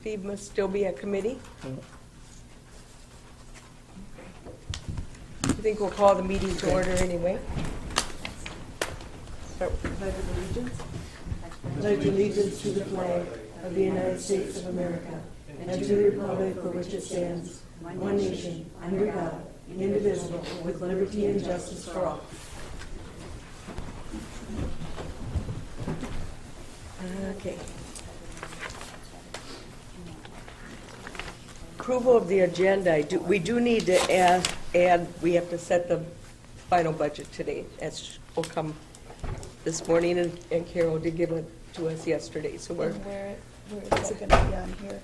Steve must still be at committee. I think we'll call the meeting to order anyway. Start with the Pledge of Allegiance. Pledge allegiance to the flag of the United States of America and to the republic for which it stands, one nation, under God, indivisible, with liberty and justice for all. Okay. Approval of the agenda. We do need to add, we have to set the final budget today. That will come this morning, and Carol did give it to us yesterday. So we're. And where is it going to be on here?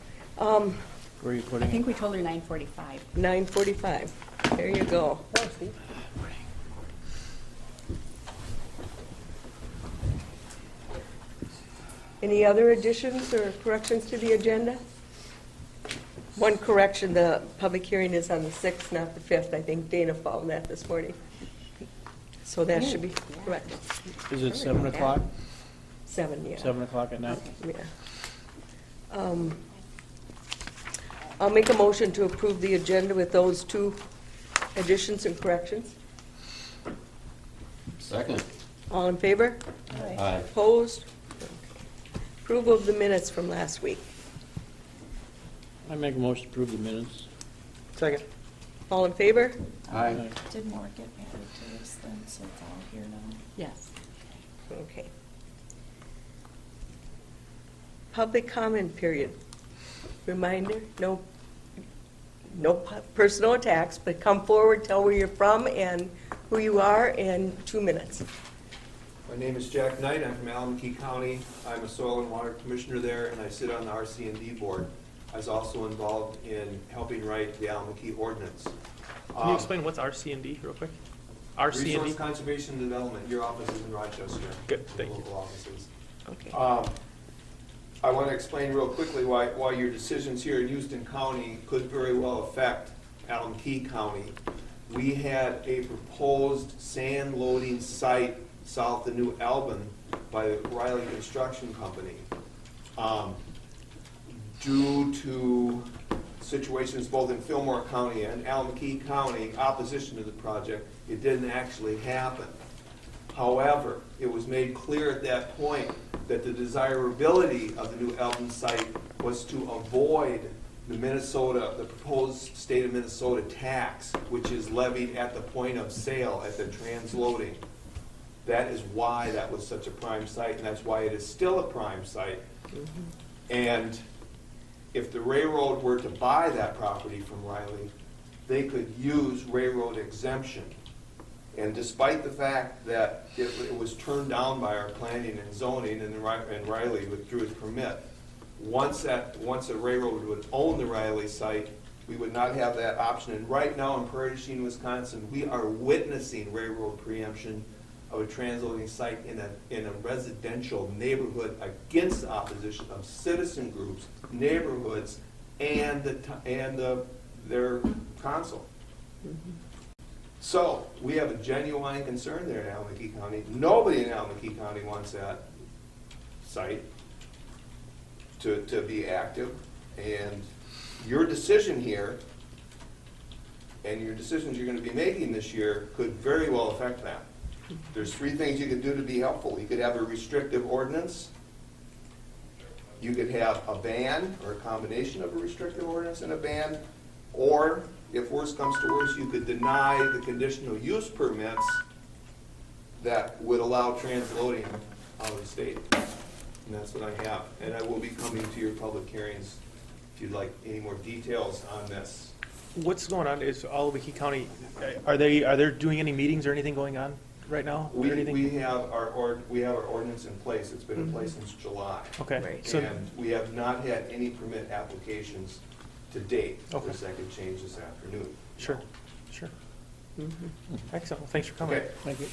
Where are you putting I think it? we told her 9:45. 9:45. There you go. Any other additions or corrections to the agenda? One correction, the public hearing is on the 6th, not the 5th. I think Dana found that this morning. So that should be correct. Is it 7 o'clock? 7, yeah. 7 o'clock at night? Yeah. I'll make a motion to approve the agenda with those two additions and corrections. Second. All in favor? Aye. Opposed? Okay. Approval of the minutes from last week. I make a motion to approve the minutes. Second. All in favor? Aye. Did more get added to this then, so it's all here now? Yes. Okay. Public comment period. Reminder, no personal attacks, but come forward, tell where you're from and who you are, in 2 minutes. My name is Jack Knight. I'm from Alameda County. I'm a soil and water commissioner there, and I sit on the RC&D board. I was also involved in helping write the Alameda ordinance. Can you explain what's RC&D real quick? RC&D? Resource Conservation and Development. Your office is in Rochester. Good, thank you. Local offices. Okay. I want to explain real quickly why your decisions here in Houston County could very well affect Alameda County. We had a proposed sand loading site south of New Albin by the Riley Construction Company. Due to situations both in Fillmore County and Alameda County, opposition to the project, it didn't actually happen. However, it was made clear at that point that the desirability of the New Albin site was to avoid the proposed state of Minnesota tax, which is levied at the point of sale, at the transloading. That is why that was such a prime site, and that's why it is still a prime site. And if the railroad were to buy that property from Riley, they could use railroad exemption. And despite the fact that it was turned down by our planning and zoning, and Riley withdrew its permit, once a railroad would own the Riley site, we would not have that option. And right now in Prairie du Chien, Wisconsin, we are witnessing railroad preemption of a transloading site in a residential neighborhood against the opposition of citizen groups, neighborhoods, and their council. So we have a genuine concern there in Alameda County. Nobody in Alameda County wants that site to be active. And your decision here and your decisions you're going to be making this year could very well affect that. There's 3 things you could do to be helpful. You could have a restrictive ordinance. You could have a ban or a combination of a restrictive ordinance and a ban. Or, if worse comes to worse, you could deny the conditional use permits that would allow transloading out of the state. And that's what I have. And I will be coming to your public hearings if you'd like any more details on this. What's going on is Alameda County, are they doing any meetings or anything going on right now? We or anything? have our ordinance in place. It's been in place since July. Okay. Right. So, And we have not had any permit applications to date. Of Okay. course, that could change this afternoon. sure. Excellent. Well, thanks for coming. Okay. Thank you.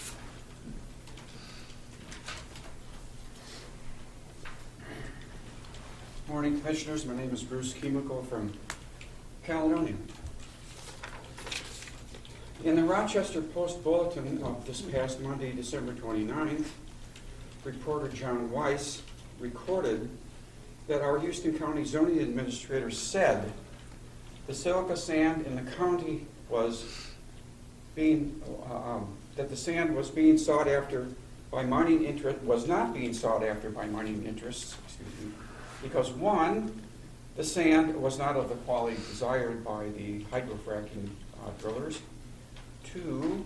Morning, Commissioners. My name is Bruce Chemical from Caledonia. In the Rochester Post Bulletin of this past Monday, December 29th, reporter John Weiss recorded that our Houston County zoning administrator said the silica sand in the county was being, that the sand was being sought after by mining interest, was not being sought after by mining interests, because one, the sand was not of the quality desired by the hydrofracking drillers. Two,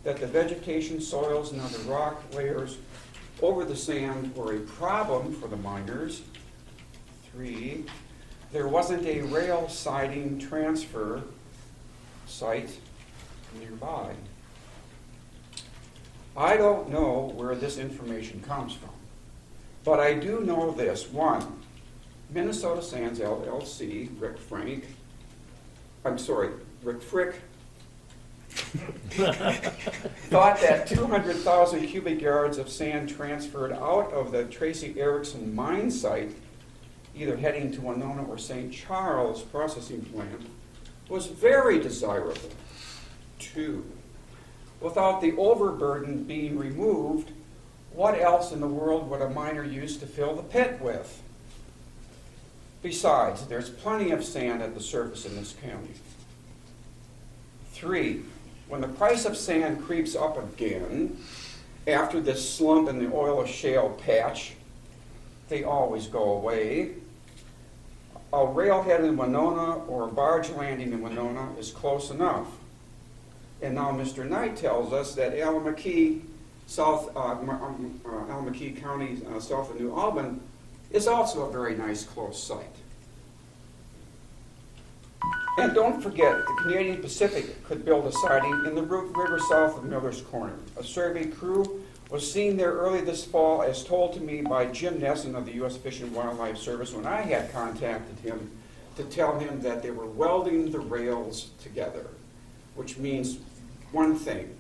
that the vegetation, soils, and other rock layers over the sand were a problem for the miners. Three, there wasn't a rail siding transfer site nearby. I don't know where this information comes from, but I do know this. One, Minnesota Sands LLC, Rick Frick, thought that 200,000 cubic yards of sand transferred out of the Tracy Erickson mine site, either heading to Winona or St. Charles processing plant, was very desirable. Two, without the overburden being removed, what else in the world would a miner use to fill the pit with? Besides, there's plenty of sand at the surface in this county. Three, when the price of sand creeps up again, after this slump in the oil shale patch, they always go away. A railhead in Winona or a barge landing in Winona is close enough. And now Mr. Knight tells us that Alameda County, south of New Albany, is also a very nice close site. And don't forget, the Canadian Pacific could build a siding in the Root River south of Miller's Corner. A survey crew was seen there early this fall, as told to me by Jim Nesson of the U.S. Fish and Wildlife Service when I had contacted him to tell him that they were welding the rails together, which means one thing: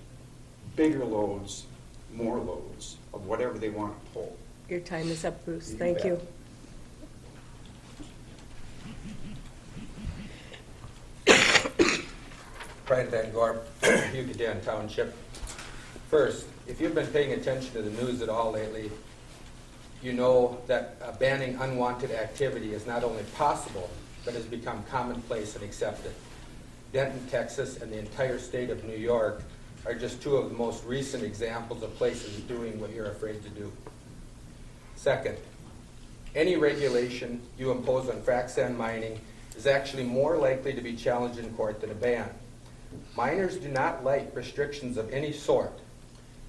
bigger loads, more loads of whatever they want to pull. Your time is up, Bruce. You Thank bet. you. Brian Van Gorp, Yucatan Township. First, if you've been paying attention to the news at all lately, you know that banning unwanted activity is not only possible, but has become commonplace and accepted. Denton, Texas, and the entire state of New York are just two of the most recent examples of places doing what you're afraid to do. Second, any regulation you impose on frac sand mining is actually more likely to be challenged in court than a ban. Miners do not like restrictions of any sort.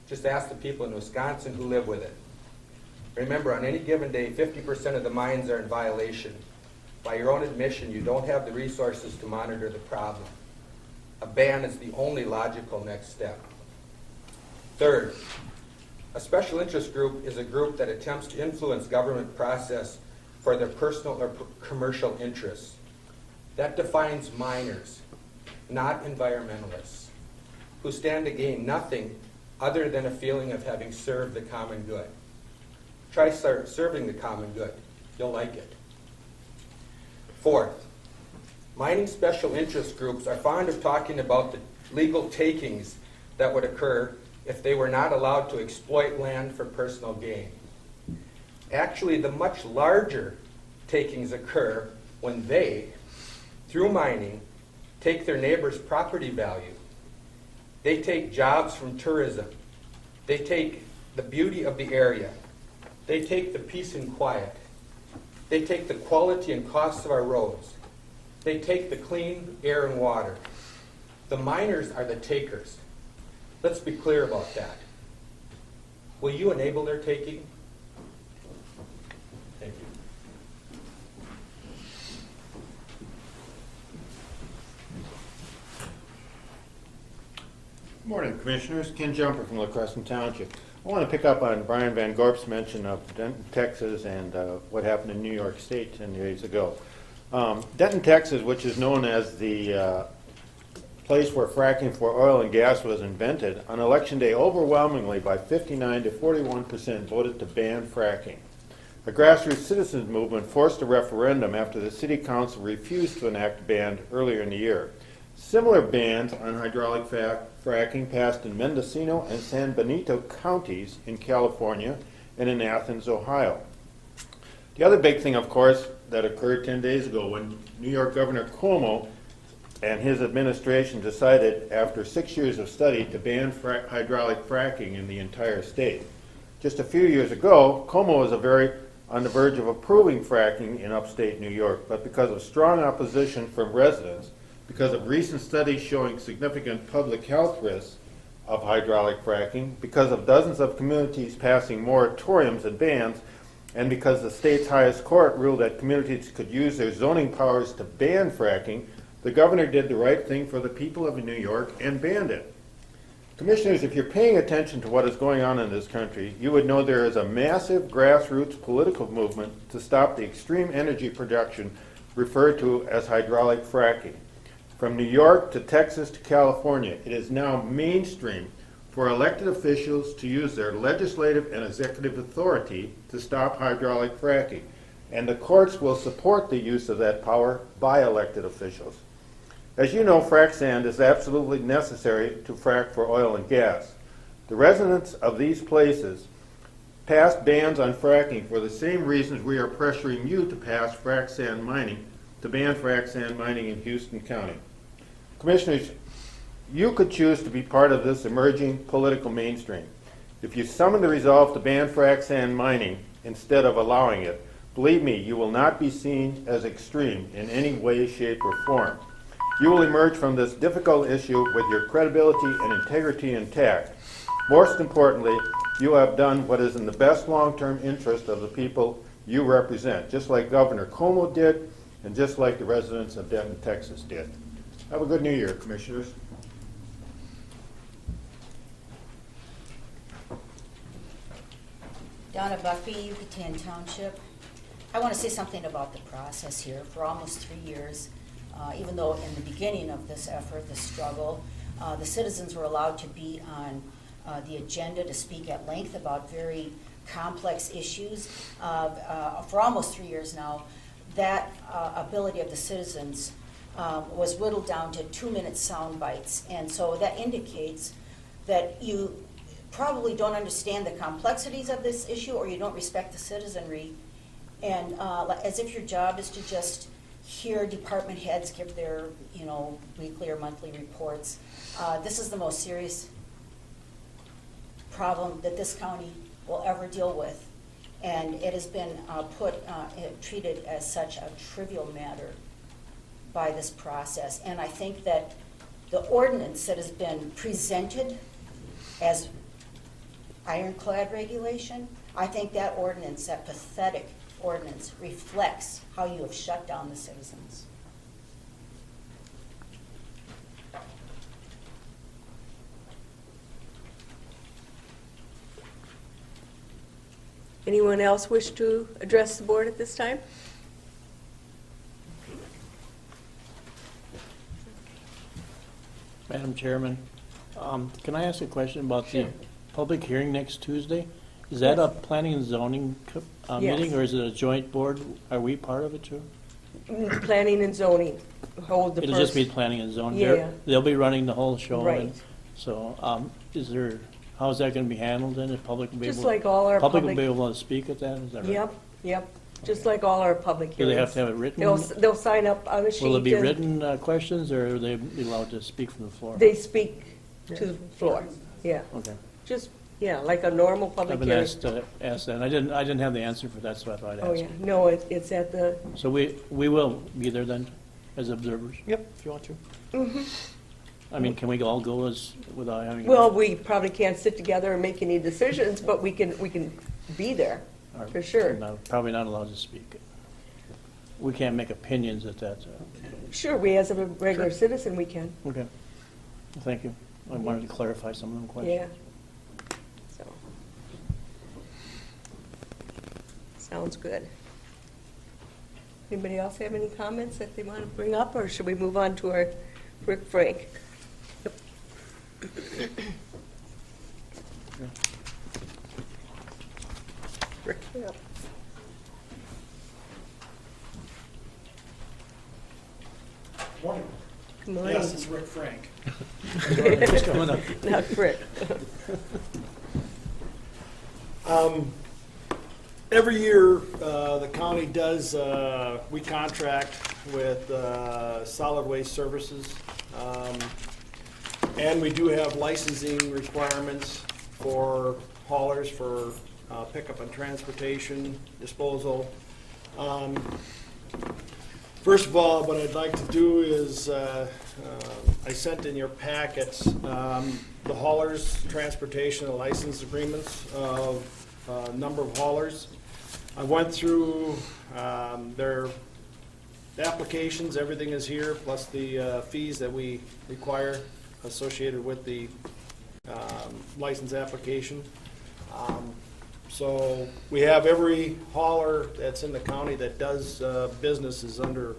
Just ask the people in Wisconsin who live with it. Remember, on any given day, 50% of the mines are in violation. By your own admission, you don't have the resources to monitor the problem. A ban is the only logical next step. Third, a special interest group is a group that attempts to influence government process for their personal or commercial interests. That defines miners, not environmentalists, who stand to gain nothing other than a feeling of having served the common good. Try serving the common good. You'll like it. Fourth, mining special interest groups are fond of talking about the legal takings that would occur if they were not allowed to exploit land for personal gain. Actually, the much larger takings occur when they, through mining, take their neighbor's property value. They take jobs from tourism. They take the beauty of the area. They take the peace and quiet. They take the quality and costs of our roads. They take the clean air and water. The miners are the takers. Let's be clear about that. Will you enable their taking? Thank you. Morning, Commissioners. Ken Jumper from La Crescent Township. I want to pick up on Brian Van Gorp's mention of Denton, Texas, and what happened in New York State 10 days ago. Denton, Texas, which is known as the place where fracking for oil and gas was invented, on Election Day overwhelmingly by 59 to 41% voted to ban fracking. A grassroots citizens movement forced a referendum after the City Council refused to enact a ban earlier in the year. Similar bans on hydraulic fracking passed in Mendocino and San Benito counties in California and in Athens, Ohio. The other big thing, of course, that occurred 10 days ago when New York Governor Cuomo and his administration decided, after 6 years of study, to ban hydraulic fracking in the entire state. Just a few years ago, Cuomo was on the verge of approving fracking in upstate New York, but because of strong opposition from residents, because of recent studies showing significant public health risks of hydraulic fracking, because of dozens of communities passing moratoriums and bans, and because the state's highest court ruled that communities could use their zoning powers to ban fracking, the governor did the right thing for the people of New York and banned it. Commissioners, if you're paying attention to what is going on in this country, you would know there is a massive grassroots political movement to stop the extreme energy production referred to as hydraulic fracking. From New York to Texas to California, it is now mainstream for elected officials to use their legislative and executive authority to stop hydraulic fracking, and the courts will support the use of that power by elected officials. As you know, frac sand is absolutely necessary to frack for oil and gas. The residents of these places passed bans on fracking for the same reasons we are pressuring you to pass frac sand mining, to ban frac sand mining in Houston County. Commissioners, you could choose to be part of this emerging political mainstream. If you summon the resolve to ban frac sand mining instead of allowing it, believe me, you will not be seen as extreme in any way, shape, or form. You will emerge from this difficult issue with your credibility and integrity intact. Most importantly, you have done what is in the best long-term interest of the people you represent, just like Governor Cuomo did, and just like the residents of Denton, Texas did. Have a good New Year, Commissioners. Donna Buckby, Yucatan Township. I want to say something about the process here. For almost 3 years, even though in the beginning of this effort, the struggle, the citizens were allowed to be on the agenda to speak at length about very complex issues. For almost 3 years now, that ability of the citizens was whittled down to 2-minute sound bites. And so that indicates that you probably don't understand the complexities of this issue, or you don't respect the citizenry. And as if your job is to just hear department heads give their, weekly or monthly reports. This is the most serious problem that this county will ever deal with, and it has been treated as such a trivial matter by this process. And I think that the ordinance that has been presented as ironclad regulation, I think that ordinance, that pathetic ordinance, reflects how you have shut down the citizens. Anyone else wish to address the board at this time? Madam Chairman, can I ask a question about the public hearing next Tuesday? Is that a planning and zoning Yes. meeting, or is it a joint board? Are we part of it too? Planning and zoning hold the It'll first. just be planning and zoning. Yeah. They'll be running the whole show. Right. And so, how is that going to be handled then? If public will be Just able, like all our public will public. be able to speak at that? Is that right? Yep. Just like all our public Do hearings. they have to have it written? They'll sign up on a sheet. Will it be and written questions, or are they be allowed to speak from the floor? They speak to the floor. Yeah. Okay. Just, like a normal public I've been hearing. asked to ask that. I didn't have the answer for that, so I thought I'd ask. Oh, yeah. No, it's at the, So we will be there then, as observers? Yep, if you want to. I mean, can we all go without having? well, we probably can't sit together and make any decisions, but we can be there, Or- for sure. No, probably not allowed to speak. We can't make opinions at that. Sure, we as a regular citizen, we can. Okay. Well, thank you. I wanted to clarify some of them questions. Yeah. So. Sounds good. Anybody else have any comments that they want to bring up, or should we move on to our Rick Frank? Rick. Yep. Morning. Good morning. Yes, it's Rick Frank. Who's coming up? Not Rick. Every year, the county does, we contract with Solid Waste Services. And we do have licensing requirements for haulers for pickup and transportation, disposal. First of all, what I'd like to do is, I sent in your packets the haulers' transportation and license agreements of a number of haulers. I went through their applications, everything is here, plus the fees that we require associated with the license application. So we have every hauler that's in the county that does business is under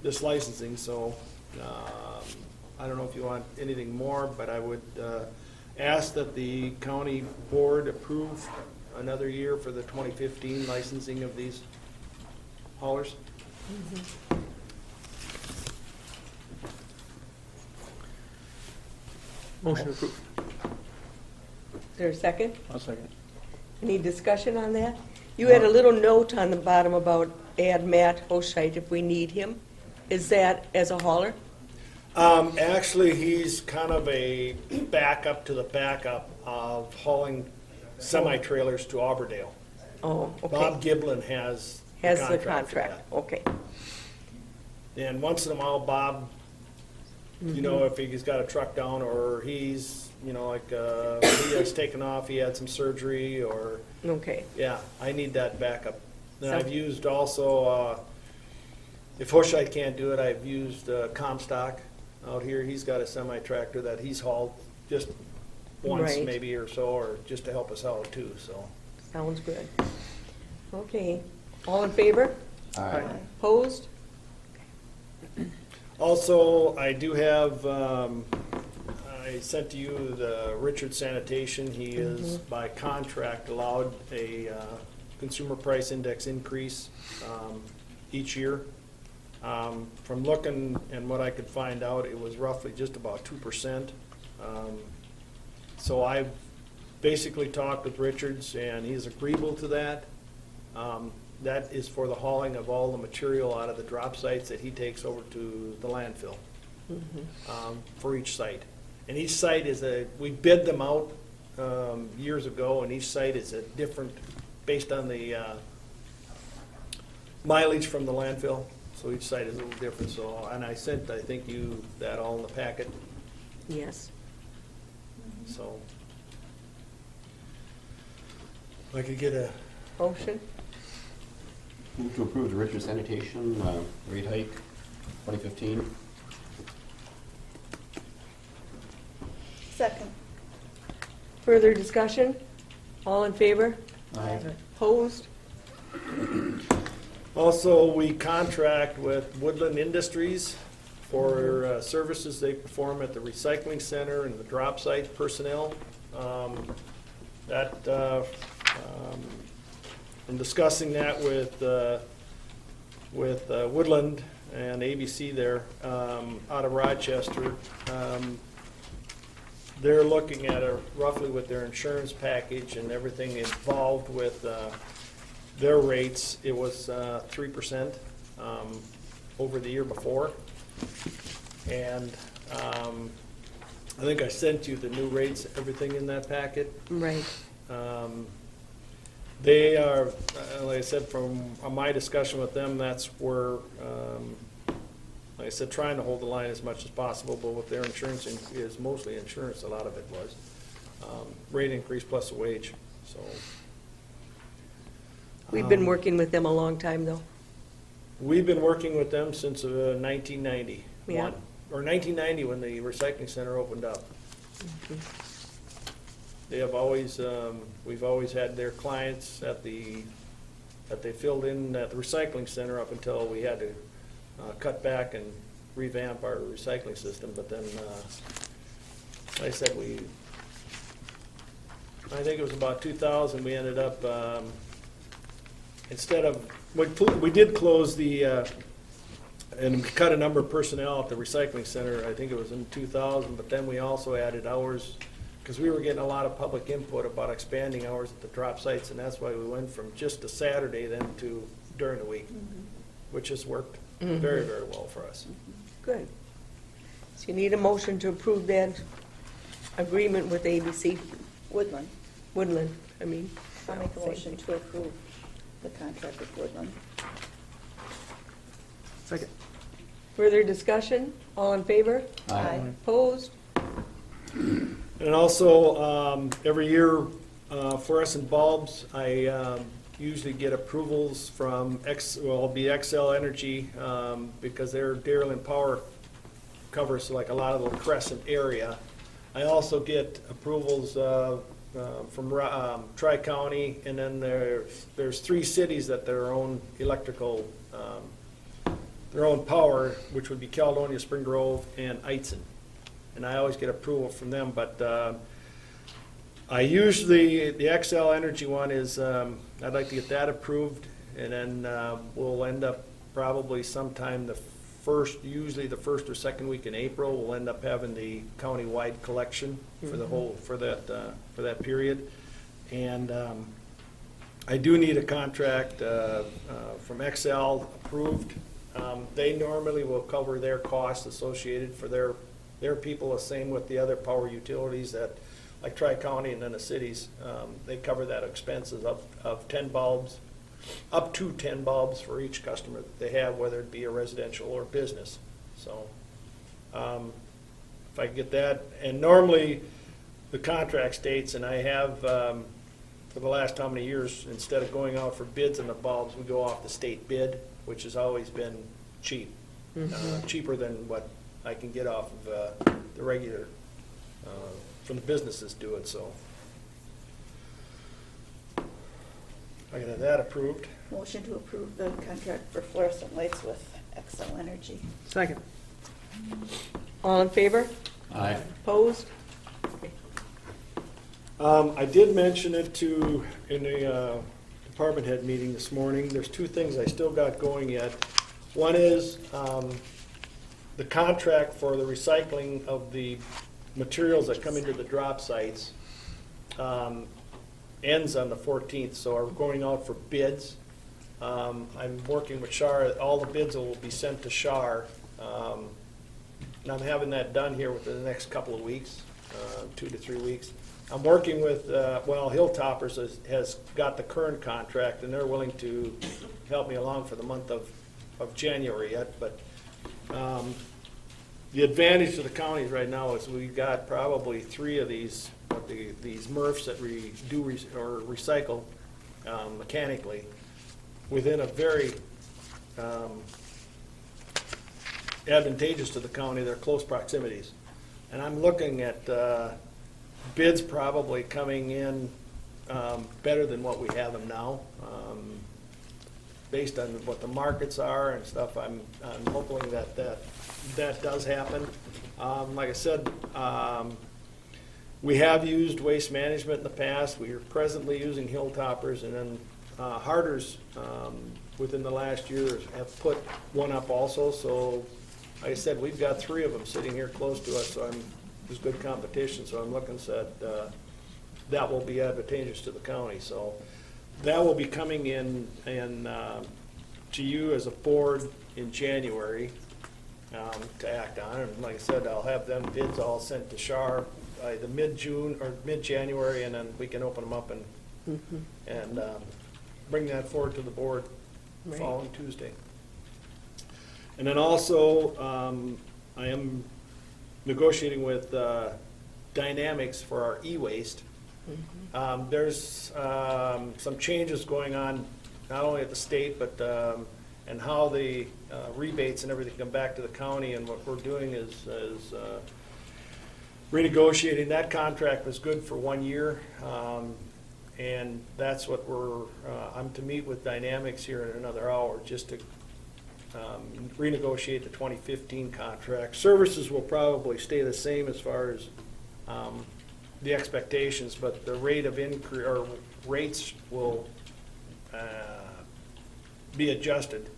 this licensing, so I don't know if you want anything more, but I would ask that the county board approve another year for the 2015 licensing of these haulers. Motion approved. Is there a second? I'll second. Any discussion on that? You had a little note on the bottom about add Matt Hoscheit if we need him. Is that as a hauler? Actually, he's kind of a backup to the backup of hauling semi-trailers to Auberdale. Oh, okay. Bob Giblin has Has the the contract for contract, okay. that. And once in a while, Bob, you know, if he's got a truck down or he's, you know, like he has taken off, he had some surgery or, Okay, yeah, I need that backup. Then So- I've used also, if Hoscheit can't do it, I've used Comstock out here. He's got a semi-tractor that he's hauled just once Right. maybe or so, or just to help us out too, so. sounds good. Okay, all in favor? Aye. Opposed? Also, I do have, I sent to you the Richard Sanitation. He is by contract allowed a consumer price index increase each year. From looking and what I could find out, it was roughly just about 2%. So I basically talked with Richards and he's agreeable to that. That is for the hauling of all the material out of the drop sites that he takes over to the landfill for each site. And each site is we bid them out years ago, and each site is a different, based on the mileage from the landfill. So each site is a little different. So, and I sent, I think you, that all in the packet. Yes. So, if I could get a Motion? Move to approve the Richard Sanitation rate hike 2015. Second. Further discussion? All in favor? Aye. Opposed? Also, we contract with Woodland Industries for services they perform at the recycling center and the drop site personnel. In discussing that with Woodland and ABC there out of Rochester, they're looking at roughly with their insurance package and everything involved with their rates, it was 3% over the year before. And I think I sent you the new rates, everything in that packet. Right. They are, like I said, from my discussion with them, that's where, like I said, trying to hold the line as much as possible, but with their insurance is mostly insurance, a lot of it was. Rate increase plus a wage, so. We've been working with them a long time, though. We've been working with them since 1990. Yeah. Or 1990 when the recycling center opened up. They have always, we've always had their clients that they filled in at the recycling center up until we had to cut back and revamp our recycling system. But then, like I said, I think it was about 2000, we ended up, instead of, we did close and cut a number of personnel at the recycling center, I think it was in 2000, but then we also added hours because we were getting a lot of public input about expanding hours at the drop sites, and that's why we went from just a Saturday then to during the week, which has worked very, very well for us. Good. So you need a motion to approve that agreement with ABC Woodland. Woodland, I mean. I'll make a Same motion thing. to approve the contract with Woodland. Second. Further discussion? All in favor? Aye. Opposed? And also, every year, fluorescent bulbs, I usually get approvals from it'll be XL Energy, because their Dairyland Power covers like a lot of the Crescent area. I also get approvals from Tri-County, and then there's 3 cities that their own electrical, their own power, which would be Caledonia, Spring Grove, and Eitzen. And I always get approval from them, but I usually, the XL Energy one is, I'd like to get that approved, and then we'll end up probably sometime usually the first or second week in April, we'll end up having the county-wide collection for the whole, for that period. And I do need a contract from XL approved. They normally will cover their costs associated for their people, the same with the other power utilities that, like Tri-County and then the cities, they cover that expenses of 10 bulbs, up to 10 bulbs for each customer that they have, whether it be a residential or business. So if I can get that, and normally the contract states, and I have for the last how many years, instead of going out for bids on the bulbs, we go off the state bid, which has always been cheap, cheaper than what I can get off of the regular, from the businesses do it, so. I can have that approved. Motion to approve the contract for fluorescent lights with XL Energy. Second. All in favor? Aye. Opposed? I did mention it in the department head meeting this morning. There's 2 things I still got going yet. One is the contract for the recycling of the materials that come into the drop sites ends on the 14th, so we're going out for bids. I'm working with Shar. All the bids will be sent to Shar, and I'm having that done here within the next couple of weeks, 2 to 3 weeks. I'm working with, Hilltoppers has got the current contract, and they're willing to help me along for the month of January yet, but the advantage to the counties right now is we've got probably 3 of these MRFs that recycle mechanically within a very advantageous to the county. They're close proximities, and I'm looking at bids probably coming in better than what we have them now, based on what the markets are and stuff. I'm hoping that does happen. Like I said, we have used Waste Management in the past. We are presently using Hilltoppers, and then Harder's within the last year have put one up also. So like I said, we've got 3 of them sitting here close to us, so there's good competition. So I'm looking at that will be advantageous to the county. So that will be coming in to you as a board in January to act on. And like I said, I'll have them bids all sent to Shar by the mid-June or mid-January, and then we can open them up and bring that forward to the board Right. following Tuesday. And then also, I am negotiating with Dynamics for our e-waste. There's some changes going on, not only at the state, but and how the rebates and everything come back to the county. And what we're doing is renegotiating. That contract was good for 1 year, and that's what I'm to meet with Dynamics here in another hour just to renegotiate the 2015 contract. Services will probably stay the same as far as the expectations, but the rate of increase or rates will be adjusted.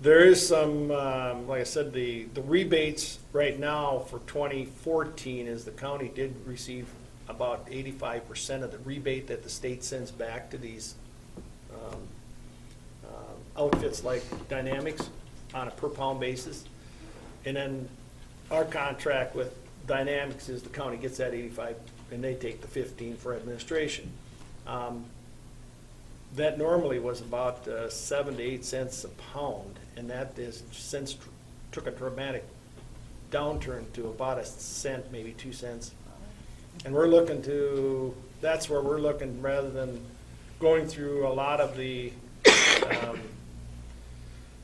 There is some, like I said, the rebates right now for 2014 is the county did receive about 85% of the rebate that the state sends back to these outfits like Dynamics on a per pound basis. And then our contract with Dynamics is the county gets that 85 and they take the 15 for administration. That normally was about 7 to 8 cents a pound, and that is since took a dramatic downturn to about a cent, maybe 2 cents. And we're looking to, that's where we're looking, rather than going through a lot of the,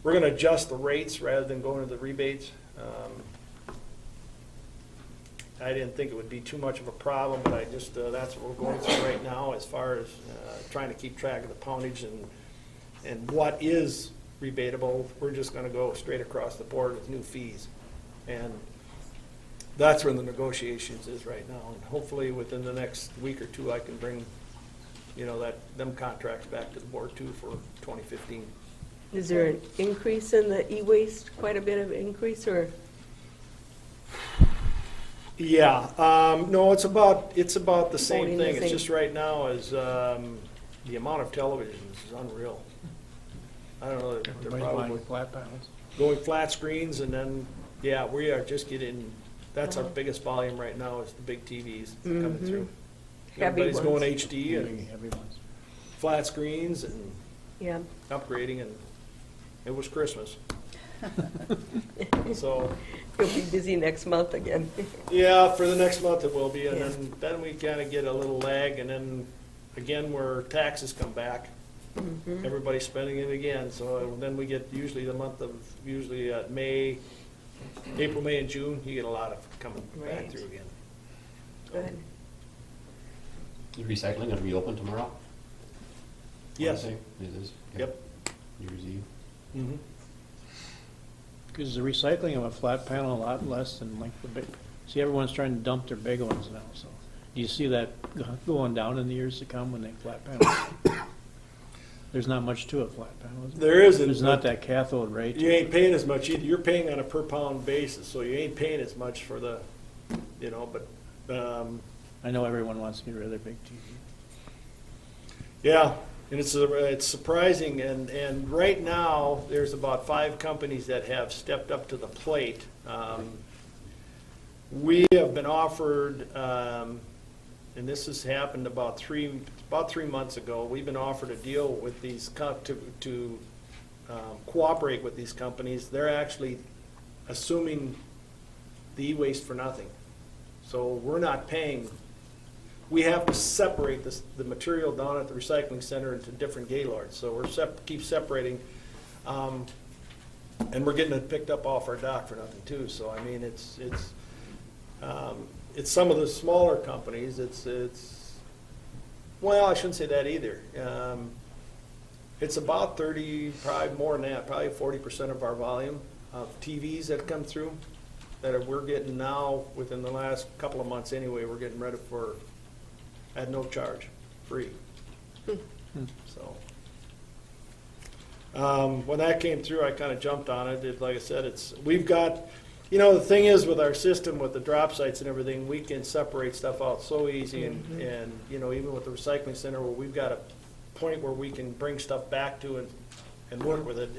we're going to adjust the rates rather than going to the rebates. I didn't think it would be too much of a problem, but I just, that's what we're going through right now as far as trying to keep track of the poundage and what is rebatable. We're just going to go straight across the board with new fees. And that's where the negotiations is right now. And hopefully within the next week or two, I can bring, them contracts back to the board too for 2015. Is there an increase in the e-waste, quite a bit of increase, or? Yeah, no, it's about the same Voting thing. the It's same. just right now is the amount of televisions is unreal. I don't know, they're Everybody's probably buying flat panels. going flat screens, and then, yeah, we are just getting, that's our biggest volume right now is the big TVs coming through. Heavy Everybody's going ones. HD and Heavy ones. flat screens and Yeah. upgrading, and it was Christmas. So, You'll be busy next month again. yeah, for the next month it will be, and Yeah. then we kind of get a little lag, and then again where taxes come back, everybody's spending it again. So then we get usually the month of May, April, May, and June. You get a lot of coming back Right. through again. Good. Is recycling going to be open tomorrow? Yes. Wednesday? It is? Okay. Yep. New Year's Eve? Mm-hmm. Because the recycling of a flat panel a lot less than like the big, see, everyone's trying to dump their big ones now, so. Do you see that going down in the years to come when they flat panels? There's not much to a flat panel, is there? There isn't. There's not that cathode ray to You it. ain't paying as much either. You're paying on a per pound basis, so you ain't paying as much for the, but I know everyone wants to get rid of their big TV. yeah, and it's surprising, and right now, there's about 5 companies that have stepped up to the plate. We have been offered, and this has happened about three months ago, we've been offered a deal with these, to cooperate with these companies. They're actually assuming the e-waste for nothing. So we're not paying. We have to separate the material down at the recycling center into different gaylords. So we're keep separating, and we're getting it picked up off our dock for nothing too. So I mean, it's some of the smaller companies. Well, I shouldn't say that either. It's about 30, probably more than that, probably 40% of our volume of TVs that come through that we're getting now within the last couple of months anyway. We're getting ready for at no charge, free. So when that came through, I kind of jumped on it. Like I said, we've got, the thing is with our system, with the drop sites and everything, we can separate stuff out so easy, and even with the recycling center, where we've got a point where we can bring stuff back to and work with it.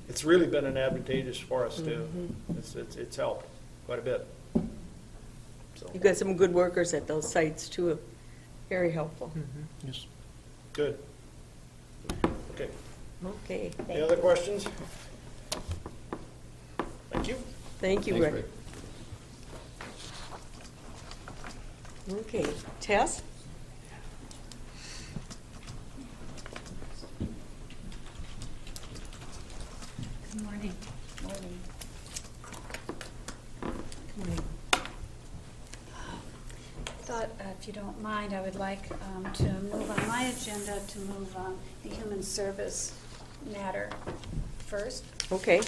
It's really been an advantageous for us too. It's helped quite a bit. So You've got some good workers at those sites too. Very helpful. Yes. good. Okay. Okay. Any other questions? Thank you. Thank you, Thanks, Rick. Okay, Tess? Good morning. Morning. Thought, if you don't mind, I would like to move on my agenda to move on the human service matter first. Okay.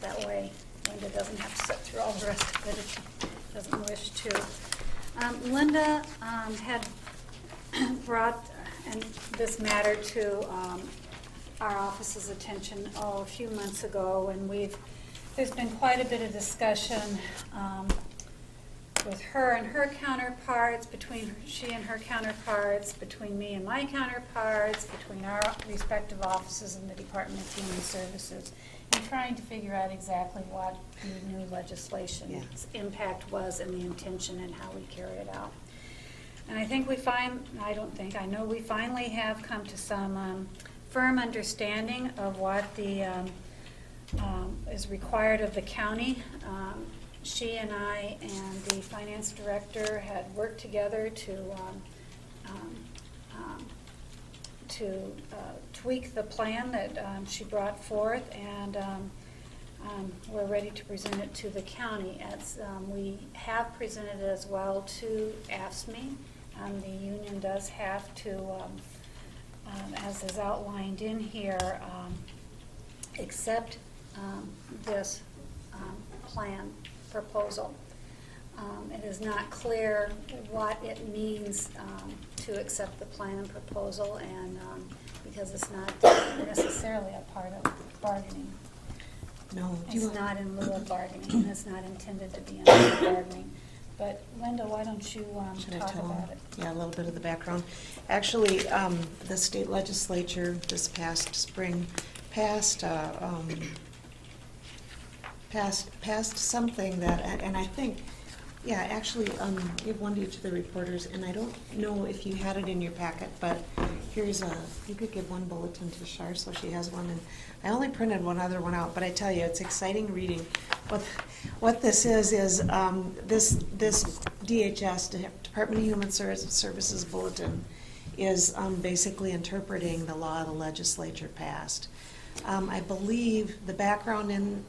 That way Linda doesn't have to sit through all the rest of it if she doesn't wish to. Linda had brought this matter to our office's attention, a few months ago, and there's been quite a bit of discussion with her and her counterparts, between she and her counterparts, between me and my counterparts, between our respective offices in the Department of Human Services, and trying to figure out exactly what the new legislation's impact was and the intention and how we carry it out. And I think I know we finally have come to some firm understanding of what the is required of the county. She and I and the finance director had worked together to tweak the plan that she brought forth, and we're ready to present it to the county. As we have presented it as well to AFSCME. The union does have to, as is outlined in here, accept this plan proposal. It is not clear what it means to accept the plan and proposal, and because it's not necessarily a part of bargaining. No, It's not in lieu of bargaining, and it's not intended to be in lieu of bargaining. But Linda, why don't you talk about it? Yeah, a little bit of the background. Actually, the state legislature this past spring passed something that, and I think, yeah, actually, give one to each of the reporters, and I don't know if you had it in your packet, but here's you could give one bulletin to Shar so she has one, and I only printed one other one out, but I tell you, it's exciting reading. What this is this DHS, Department of Human Services Bulletin, is basically interpreting the law the legislature passed. I believe the background in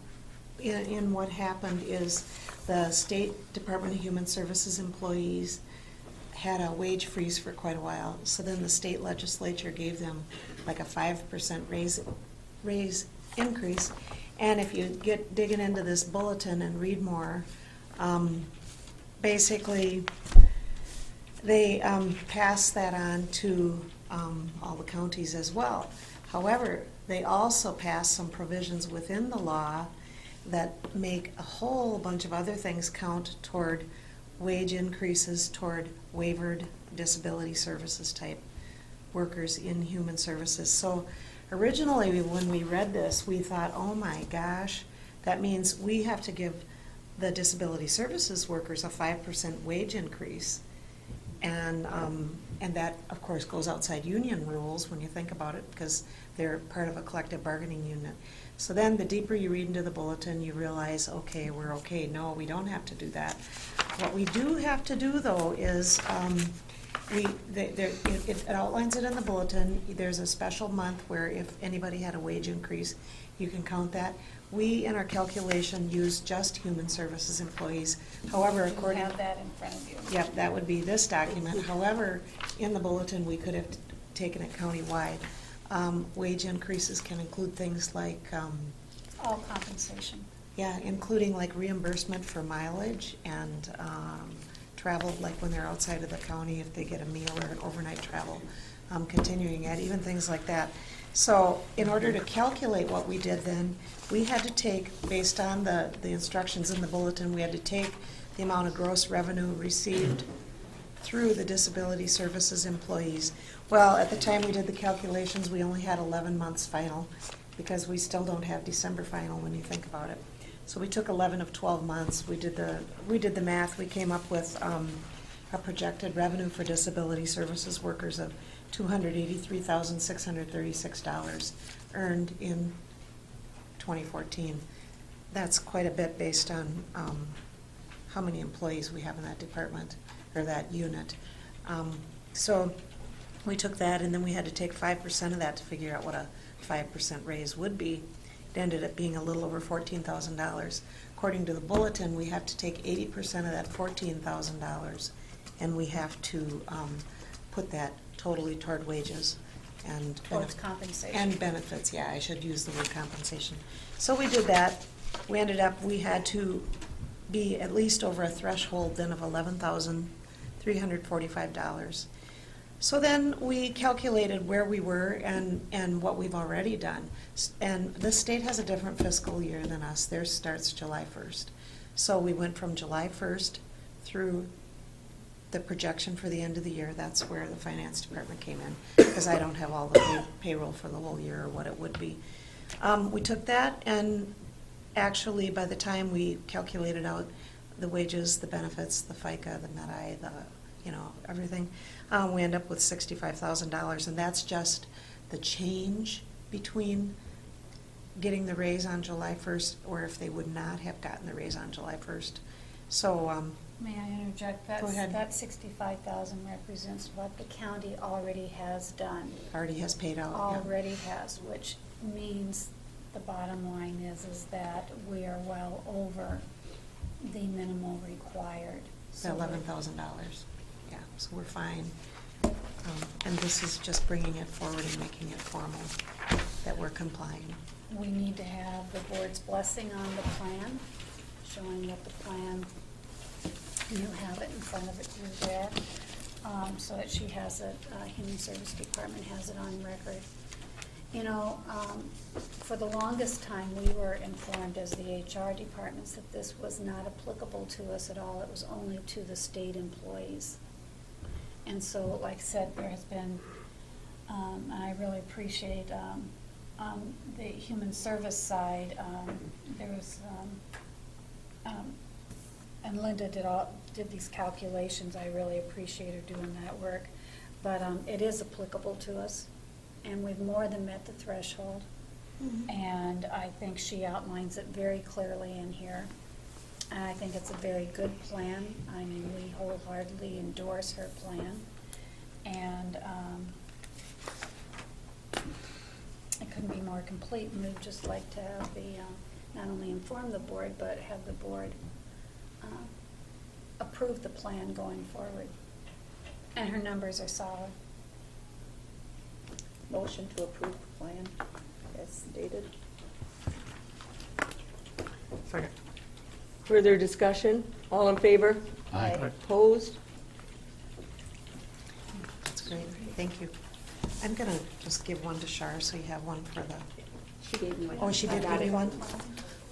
what happened is the State Department of Human Services employees had a wage freeze for quite a while. So then the state legislature gave them like a 5% raise increase. And if you get digging into this bulletin and read more, basically they pass that on to all the counties as well. However, they also pass some provisions within the law that make a whole bunch of other things count toward wage increases, toward waivered disability services type workers in human services. So originally when we read this, we thought, oh my gosh, that means we have to give the disability services workers a 5% wage increase. And that, of course, goes outside union rules when you think about it, because they're part of a collective bargaining unit. So then the deeper you read into the bulletin, you realize, okay, we're okay. No, we don't have to do that. What we do have to do, though, is it outlines it in the bulletin. There's a special month where if anybody had a wage increase, you can count that. We, in our calculation, use just human services employees. However, according You have that in front of you. Yep, that would be this document. However, in the bulletin, we could have taken it countywide. Wage increases can include things like All compensation. yeah, including like reimbursement for mileage and travel, like when they're outside of the county, if they get a meal or an overnight travel, continuing ed, even things like that. So in order to calculate what we did then, we had to take, based on the instructions in the bulletin, we had to take the amount of gross revenue received through the disability services employees. Well, at the time we did the calculations, we only had 11 months final, because we still don't have December final when you think about it. So we took 11 of 12 months. We did the math. We came up with a projected revenue for disability services workers of $283,636 earned in 2014. That's quite a bit based on how many employees we have in that department or that unit. So we took that, and then we had to take 5% of that to figure out what a 5% raise would be. It ended up being a little over $14,000. According to the bulletin, we have to take 80% of that $14,000, and we have to put that totally toward wages and Towards compensation. and benefits. Yeah, I should use the word compensation. So we did that. We ended up, we had to be at least over a threshold then of $11,345. So then we calculated where we were and what we've already done. And the state has a different fiscal year than us. Theirs starts July 1st. So we went from July 1st through the projection for the end of the year. That's where the finance department came in, because I don't have all the payroll for the whole year or what it would be. We took that, and actually by the time we calculated out the wages, the benefits, the FICA, the MEDI, everything, we end up with $65,000, and that's just the change between getting the raise on July 1st or if they would not have gotten the raise on July 1st. So, May I interject? Go ahead. That 65,000 represents what the county already has done. already has paid out. yeah. Already has, which means the bottom line is that we are well over the minimal required. The So we're- $11,000. Yeah, so we're fine. And this is just bringing it forward and making it formal that we're complying. We need to have the board's blessing on the plan, showing that the plan, you have it in front of it, you're there, so that she has it, Human Service Department has it on record. For the longest time, we were informed as the HR departments that this was not applicable to us at all. It was only to the state employees. And so, like I said, there has been, and I really appreciate the human service side, there was, and Linda did these calculations. I really appreciate her doing that work. But it is applicable to us, and we've more than met the threshold. And I think she outlines it very clearly in here. And I think it's a very good plan. I mean, we wholeheartedly endorse her plan. And it couldn't be more complete. And we'd just like to have not only inform the board, but have the board approve the plan going forward. And her numbers are solid. Motion to approve the plan as stated. Second. Further discussion? All in favor? Aye. Opposed? That's great, thank you. I'm gonna just give one to Shar, so you have one for the, She gave me one. oh, she did I got give you it. one?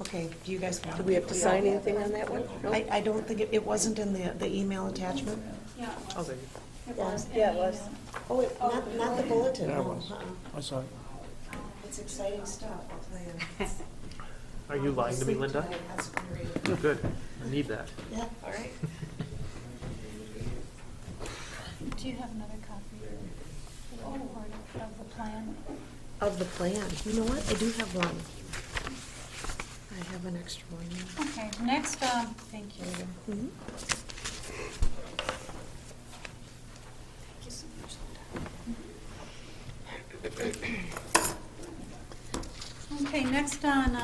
Okay, do you guys want? Do we have to sign anything on that one? No? I don't think, it wasn't in the email attachment? Yeah, I'll take it. it was. Yeah, it was. Oh, not the bulletin, Yeah, it no. was. I saw it. It's exciting stuff, I'll tell you. Are you lying to me, Linda? That's great. Oh, good. I need that. Yeah, all right. Do you have another copy of the plan? Of the plan, you know what, I do have one. I have an extra one. Okay, next, thank you. Mhm. Thank you so much, Linda. Okay, next on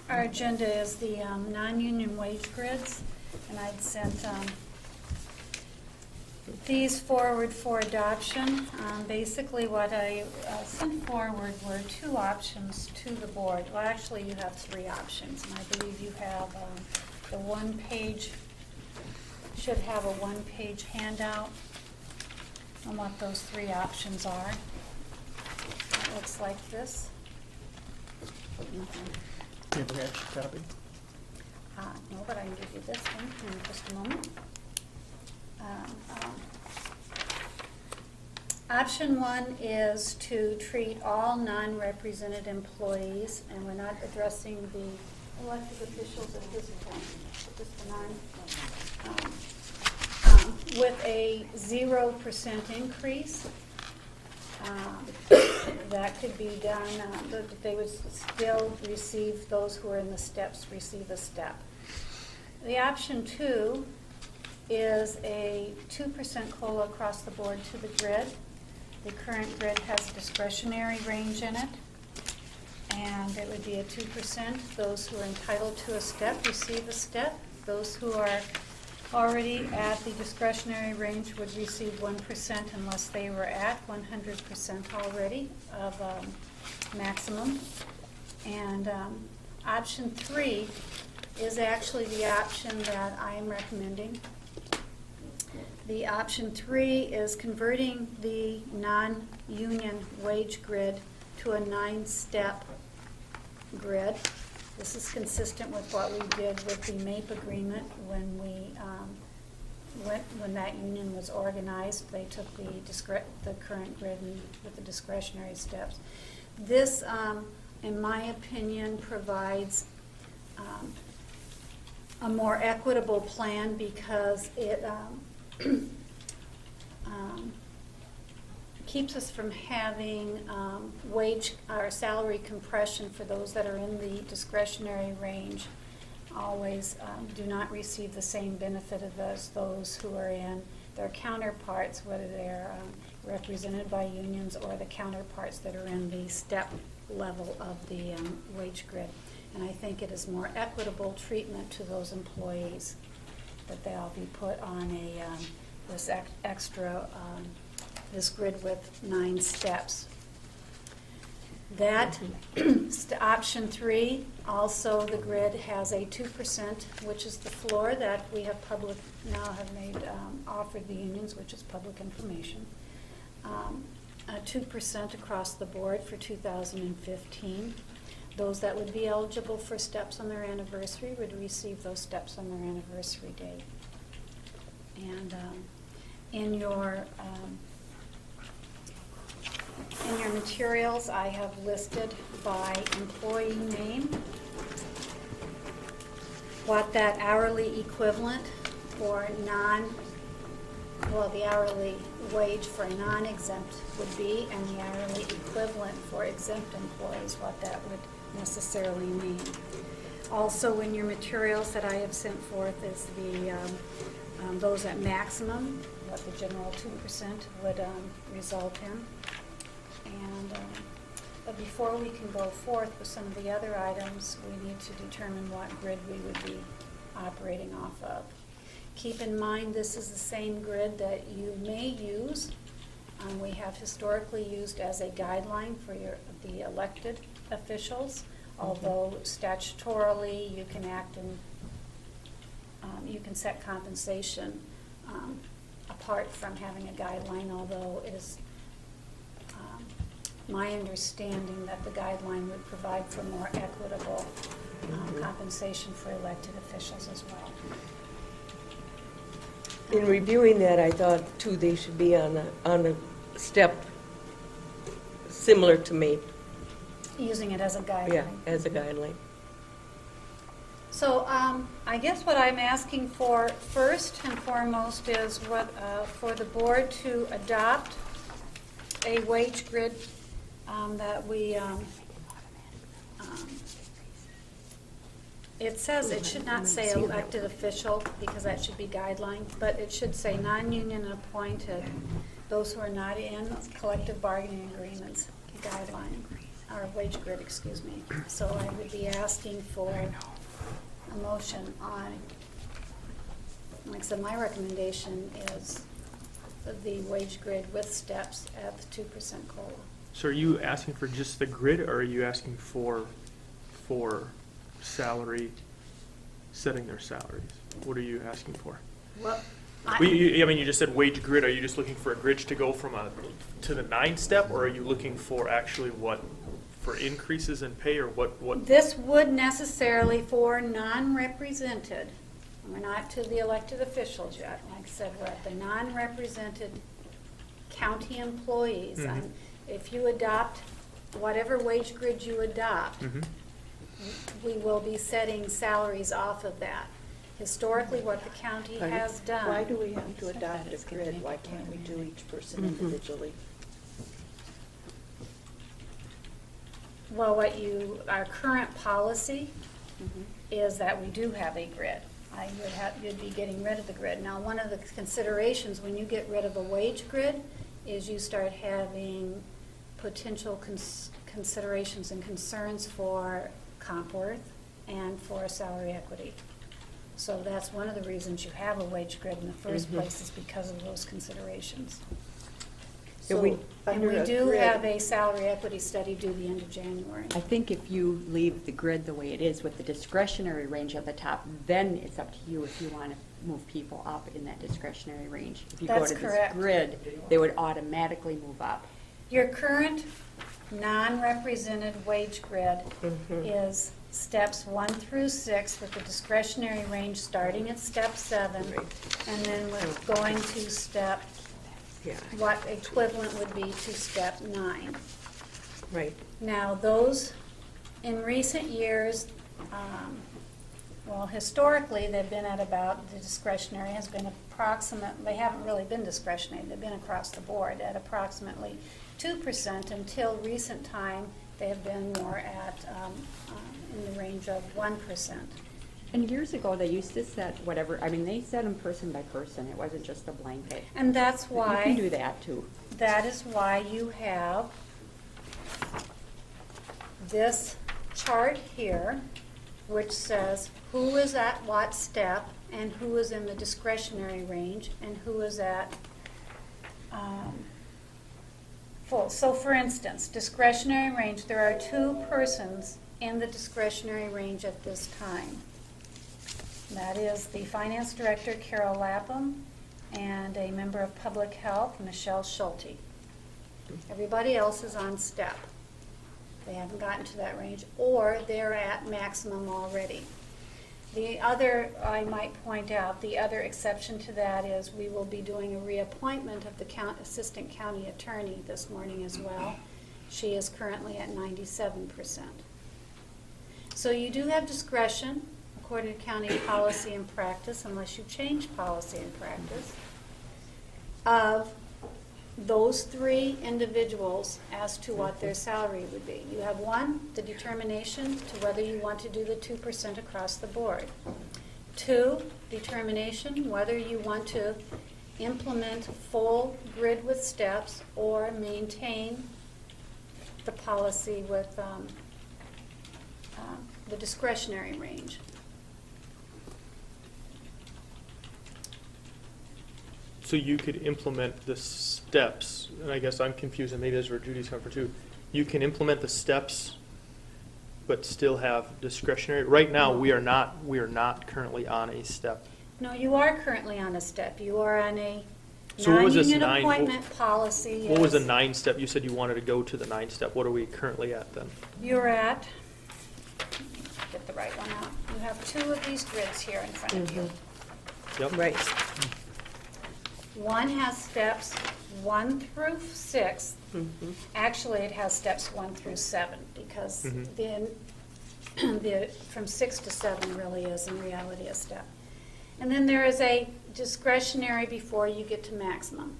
our agenda is the non-union wage grids, and I'd sent these forward for adoption. Basically, what I sent forward were two options to the board. Well, actually, you have three options, and I believe you have the one-page, should have a one-page handout on what those three options are. It looks like this. Do you have an extra copy? No, but I can give you this one in just a moment. Option one is to treat all non-represented employees, and we're not addressing the elected officials at this point, just the with a 0% increase. That could be done, but they would still receive, those who are in the steps receive a step. The option two is a 2% COLA across the board to the grid. The current grid has a discretionary range in it, and it would be a 2%. Those who are entitled to a step receive a step. Those who are already at the discretionary range would receive 1% unless they were at 100% already of maximum. And option three is actually the option that I am recommending. The option 3 is converting the non-union wage grid to a 9-step grid. This is consistent with what we did with the MAPE agreement when when that union was organized. They took the current grid and with the discretionary steps. This, in my opinion, provides a more equitable plan because it keeps us from having wage or salary compression for those that are in the discretionary range. Always do not receive the same benefit as those who are in their counterparts, whether they're represented by unions or the counterparts that are in the step level of the wage grid. And I think it is more equitable treatment to those employees that they'll be put on this extra this grid with 9 steps. That option 3, also the grid has a 2%, which is the floor that we have offered the unions, which is public information. A 2% across the board for 2015. Those that would be eligible for steps on their anniversary would receive those steps on their anniversary date. And in your materials, I have listed by employee name what that hourly equivalent for the hourly wage for non-exempt would be, and the hourly equivalent for exempt employees, what that would necessarily mean. Also in your materials that I have sent forth is those at maximum, what the general 2% would result in. And but before we can go forth with some of the other items, we need to determine what grid we would be operating off of. Keep in mind this is the same grid that you may use. We have historically used as a guideline for the elected officials, although statutorily you can act in, you can set compensation apart from having a guideline, although it is my understanding that the guideline would provide for more equitable compensation for elected officials as well. In reviewing that, I thought, too, they should be on a step similar to MAPE. Using it as a guideline. Yeah, as a guideline. So I guess what I'm asking for first and foremost is for the board to adopt a wage grid that we, it says it should not say elected official because that should be guideline, but it should say non-union appointed, those who are not in collective bargaining agreements guideline, or wage grid, excuse me. So I would be asking for a motion on, like I said, my recommendation is the wage grid with steps at the 2% COLA. So are you asking for just the grid, or are you asking for salary, setting their salaries? What are you asking for? Well, I mean, you just said wage grid. Are you just looking for a grid to go from to the 9-step, or are you looking for actually for increases in pay, or what? This would necessarily for non-represented. We're not to the elected officials yet. Like I said, we're at the non-represented county employees. Mm-hmm. If you adopt whatever wage grid you adopt, Mm-hmm. we will be setting salaries off of that. Historically, what the county has done. Why do we have to adopt a grid? Why can't we do each person individually? Well, our current policy is that we do have a grid. You'd be getting rid of the grid. Now, one of the considerations when you get rid of a wage grid is you start having potential considerations and concerns for comp worth and for salary equity. So that's one of the reasons you have a wage grid in the first place is because of those considerations. So And we do have a salary equity study due the end of January. I think if you leave the grid the way it is with the discretionary range at the top, then it's up to you if you want to move people up in that discretionary range. If you That's go to correct. this grid, they would automatically move up. Your current non-represented wage grid is steps 1 through 6 with the discretionary range starting at step 7 and then with going to step, Yeah, what equivalent would be to step 9. right. Now, those, in recent years, well, historically, they've been at about, the discretionary has been they haven't really been discretionary, they've been across the board at approximately 2%. Until recent time, they have been more at, in the range of 1%. And years ago, they used to set whatever, I mean, they set them person by person. It wasn't just a blanket. And that's But you can do why, that too. that is why you have this chart here, which says who is at what step and who is in the discretionary range and who is at full. So for instance, discretionary range, there are 2 persons in the discretionary range at this time. That is the finance director, Carol Lapham, and a member of public health, Michelle Schulte. Everybody else is on step. They haven't gotten to that range, or they're at maximum already. The other, I might point out, the other exception to that is we will be doing a reappointment of the assistant county attorney this morning as well. She is currently at 97%. So you do have discretion, according to county policy and practice, unless you change policy and practice, of those 3 individuals as to what their salary would be. You have 1, the determination to whether you want to do the 2% across the board. 2, determination whether you want to implement full grid with steps or maintain the policy with the discretionary range. So you could implement the steps, and I guess I'm confused, and maybe this is where Judy's coming from too. You can implement the steps, but still have discretionary. Right now, we are not currently on a step. No, you are currently on a step. You are on a So what was this non-union 9 appointment policy. What was the Yes. 9-step? You said you wanted to go to the 9-step. What are we currently at then? You're at, get the right one out. You have 2 of these grids here in front of you. Yep. Right. One has steps 1 through 6. Actually, it has steps 1 through 7 because the from 6 to 7 really is in reality a step. And then there is a discretionary before you get to maximum.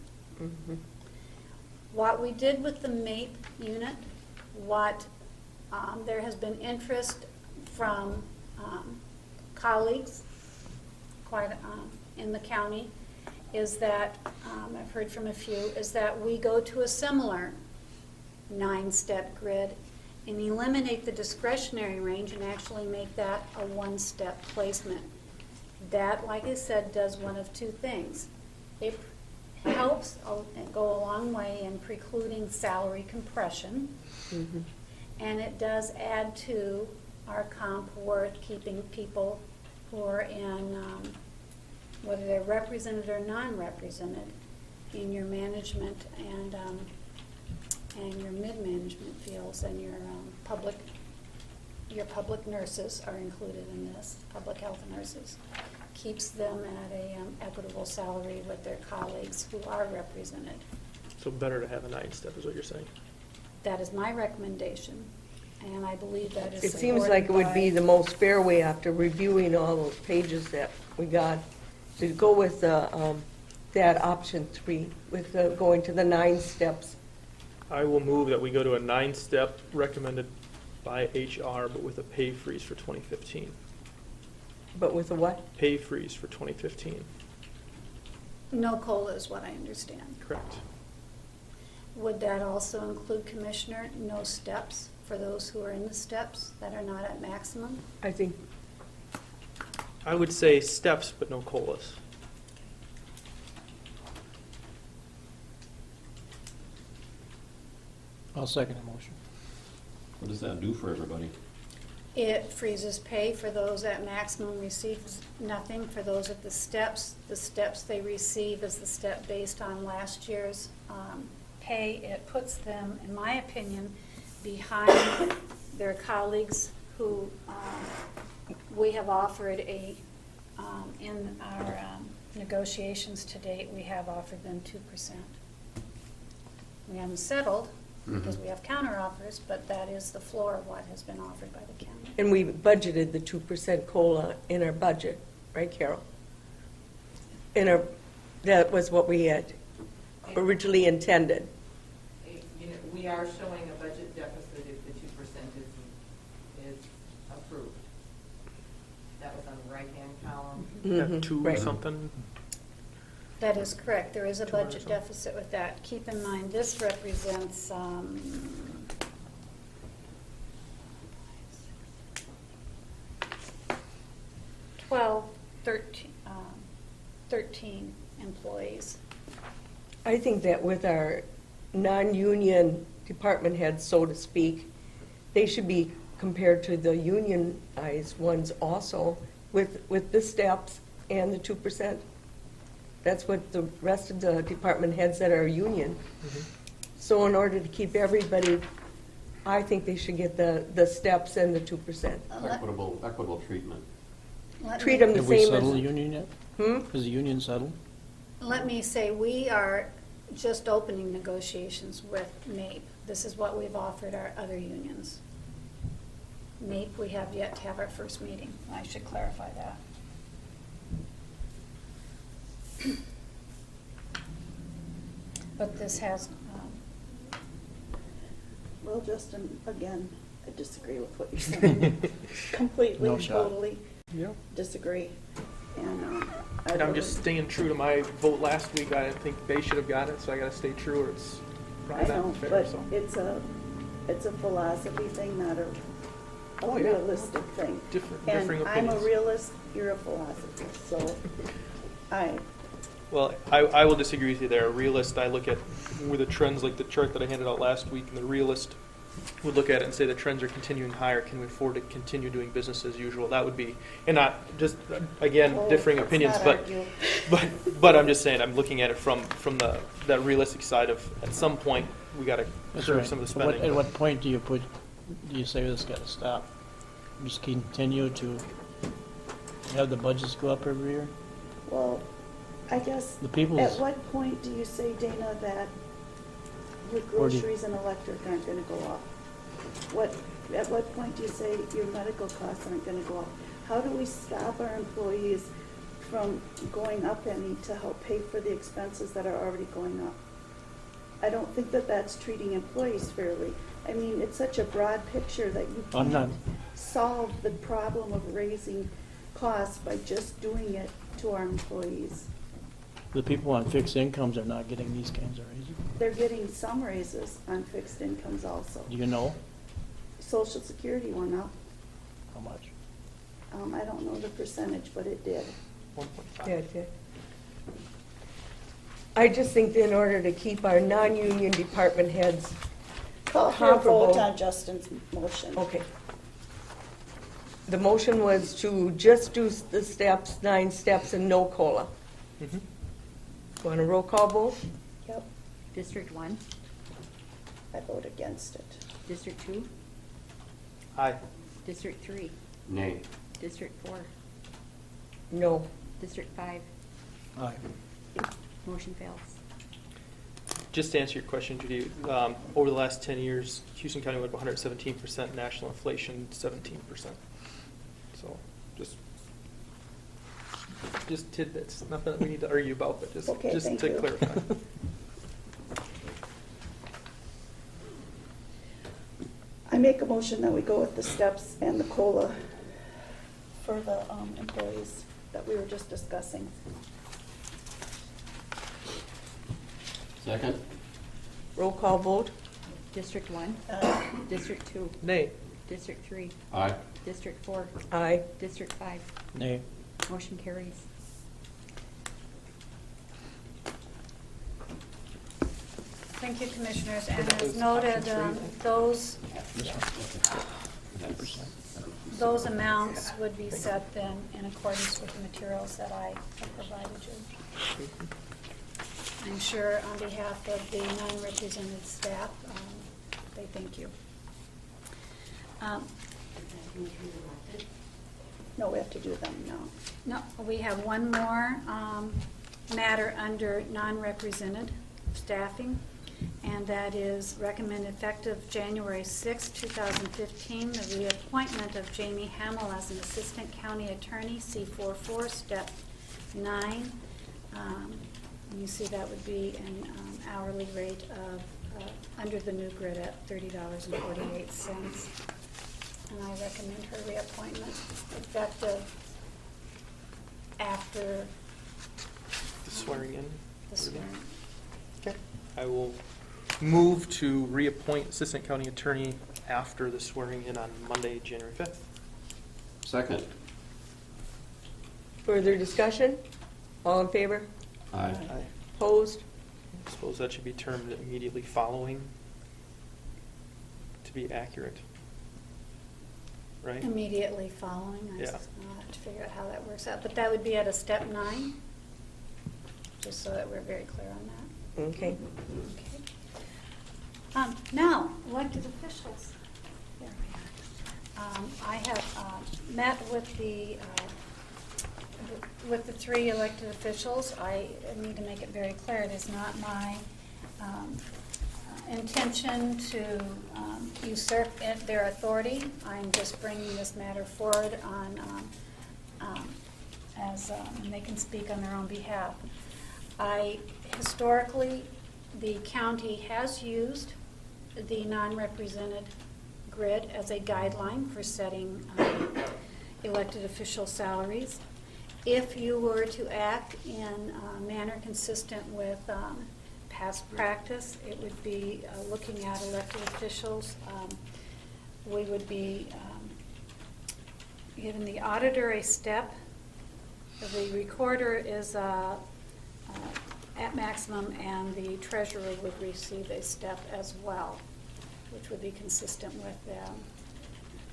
What we did with the MAPE unit, there has been interest from colleagues quite in the county, is that, I've heard from a few, is that we go to a similar 9-step grid and eliminate the discretionary range and actually make that a 1-step placement. That, like I said, does one of 2 things. It helps go a long way in precluding salary compression, and it does add to our comp worth, keeping people who are in, whether they're represented or non-represented, in your management and your mid-management fields, and your public nurses are included in this, public health nurses. Keeps them at a equitable salary with their colleagues who are represented. So better to have a 9-step is what you're saying. That is my recommendation, and I believe that is It supported seems like it would be by- the most fair way after reviewing all those pages that we got to go with that option 3, with going to the 9 steps. I will move that we go to a 9-step recommended by HR, but with a pay freeze for 2015. But with a what? Pay freeze for 2015. No COLA is what I understand. Correct. Would that also include, Commissioner, no steps for those who are in the steps that are not at maximum? I think, I would say steps, but no COLAs. I'll second the motion. What does that do for everybody? It freezes pay for those at maximum receives nothing. For those at the steps they receive is the step based on last year's pay. It puts them, in my opinion, behind their colleagues who we have offered in our negotiations to date, we have offered them 2%. We haven't settled because we have counteroffers, but that is the floor of what has been offered by the county. And we budgeted the 2% COLA in our budget, right, Carol? That was what we had originally intended. We are showing a budget deficit if the 2% is approved. That was on the right-hand column. Yeah, two Right. something. That is correct. There is a 200 budget something. deficit with that. Keep in mind, this represents 13 employees. I think that with our non-union department heads, so to speak, they should be compared to the unionized ones also with the steps and the 2%. That's what the rest of the department heads that are union. So in order to keep everybody, I think they should get the steps and the 2%. Equitable treatment. Treat them the Have we same settled the as. union yet? Has the union settled? Let me say, we are just opening negotiations with MAPE. This is what we've offered our other unions. MAPE, we have yet to have our first meeting. I should clarify that. But this has, Well, Justin, again, I disagree with what you're saying. Completely, No and shot. totally Yeah. disagree. And And I'm just staying true to my vote last week. I didn't think they should have got it, so I got to stay true, or it's I probably know, not fair. but So it's a philosophy thing, not a Oh, yeah. realistic thing. different, And differing I'm opinions. a realist, you're a philosophist, so Well, I will disagree with you there. A realist, I look at where the trends, like the chart that I handed out last week, and the realist would look at it and say the trends are continuing higher. Can we afford to continue doing business as usual? That would be, and not just, again, Oh, differing let's opinions, not but argue. but I'm just saying, I'm looking at it from that realistic side of, at some point, we got to That's curb right. some of the At what- spending. At what point do you say this got to stop? Just continue to have the budgets go up every year? well, I guess, The people's- at what point do you say, Dana, that your Or do you- groceries and electric aren't gonna go up? At what point do you say your medical costs aren't gonna go up? How do we stop our employees from going up any to help pay for the expenses that are already going up? I don't think that that's treating employees fairly. I mean, it's such a broad picture that you I'm not- can't solve the problem of raising costs by just doing it to our employees. The people on fixed incomes are not getting these kinds of raises. They're getting some raises on fixed incomes also. Do you know Social Security went up. how much? I don't know the percentage, but it did. 1.5. Yeah, it did. I just think that in order to keep our non-union department heads Call for a vote comparable. on Justin's motion. Okay. The motion was to just do the steps, 9 steps, and no COLA. Mhm. Want a roll call vote? Yep, District 1, I vote against it. District 2, Aye. District 3, Nay. District 4, No. District 5. Aye. Motion fails. Just to answer your question, Judy, over the last 10 years, Houston County went up 117%, national inflation 17%. So just tidbits, nothing that we need to argue about, but just Okay, thank to you. clarify. I make a motion that we go with the steps and the COLA for the employees that we were just discussing. Second? Roll call vote? District 1, District 2, Nay. District 3, Aye. District 4, Aye. District 5. Nay. Motion carries. thank you, Commissioners. And That as was noted, option 3. those, This one. 10%. those amounts would be set then in accordance with the materials that I have provided you. I'm sure on behalf of the non-represented staff, they thank you. No, we have to do them, no. No, we have one more matter under non-represented staffing, and that is recommend effective January 6, 2015, the reappointment of Jamie Hamill as an Assistant County Attorney, C44, Step 9. And you see that would be an hourly rate of, under the new grid at $30.48. And I recommend her reappointment effective after The swearing in. the swearing. Okay. I will move to reappoint Assistant County Attorney after the swearing in on Monday, January 5th. Second. Further discussion? All in favor? Aye. Opposed? I suppose that should be termed immediately following to be accurate. Right? Immediately following, I Yeah. have to figure out how that works out, but that would be at a step 9, just so that we're very clear on that. Okay. Okay. Now, elected officials. There we are. I have met with the 3 elected officials. I need to make it very clear, it is not my intention to usurp their authority. I'm just bringing this matter forward and they can speak on their own behalf. Historically, the county has used the non-represented grid as a guideline for setting elected official salaries. If you were to act in a manner consistent with past practice, it would be looking at elected officials. We would be giving the auditor a step. The recorder is at maximum, and the treasurer would receive a step as well, which would be consistent with them.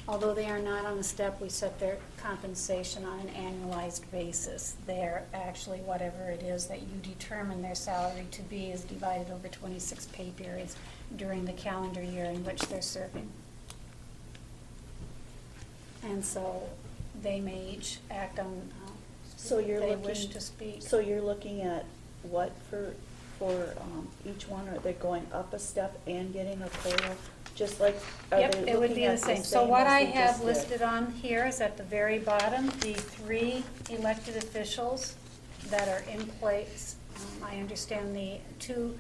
Although they are not on the step, we set their compensation on an annualized basis. They're actually, whatever it is that you determine their salary to be, is divided over 26 pay periods during the calendar year in which they're serving. And so they may each act on, So you're they looking, wish to speak. so you're looking at what for each one? Are they going up a step and getting a COLA? Just like, are Yep, they it would looking be at the same. So as what I they have just did? listed on here is at the very bottom, the 3 elected officials that are in place. I understand the 2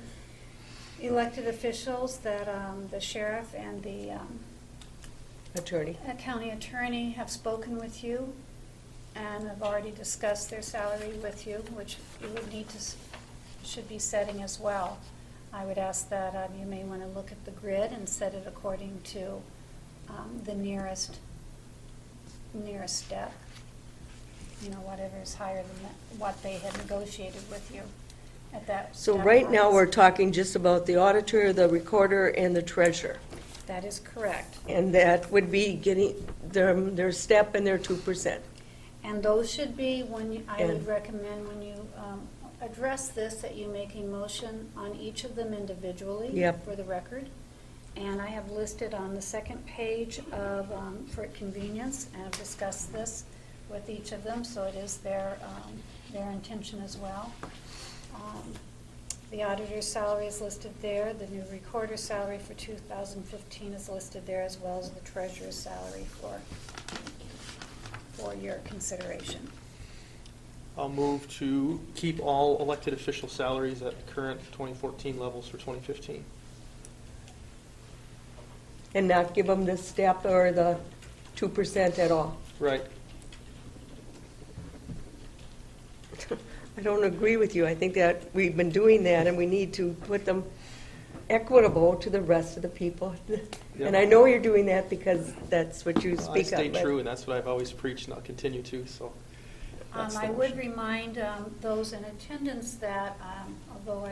elected officials that the sheriff and the Attorney. county attorney have spoken with you and have already discussed their salary with you, which you would need to, should be setting as well. I would ask that you may want to look at the grid and set it according to the nearest step, whatever is higher than what they had negotiated with you at that. So step right now, price. we're talking just about the auditor, the recorder, and the treasurer. That is correct. And that would be getting their step and their 2%. And those should be, I would And- recommend when you address this, that you make a motion on each of them individually Yep. for the record. And I have listed on the second page of, for convenience, and I've discussed this with each of them, so it is their intention as well. The auditor's salary is listed there. The new recorder's salary for 2015 is listed there, as well as the treasurer's salary for your consideration. I'll move to keep all elected official salaries at current 2014 levels for 2015. And not give them the step or the 2% at all. Right. I don't agree with you. I think that we've been doing that, and we need to put them equitable to the rest of the people. And I know you're doing that because that's what you I speak stay of. but- true, and that's what I've always preached, and I'll continue to, so. that's the I would motion. remind those in attendance that although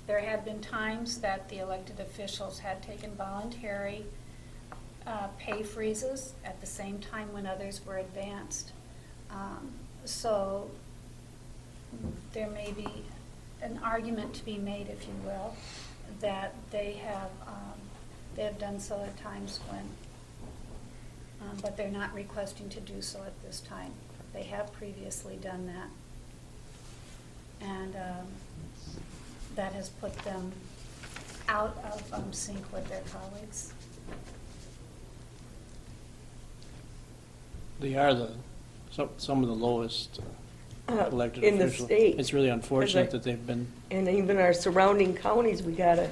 there had been times that the elected officials had taken voluntary pay freezes at the same time when others were advanced. So there may be an argument to be made, if you will, that they have done so at times when, but they're not requesting to do so at this time. They have previously done that. And that has put them out of sync with their colleagues. They are some of the lowest elected in the officials. state. It's really unfortunate Because that they've been, And even our surrounding counties, we got a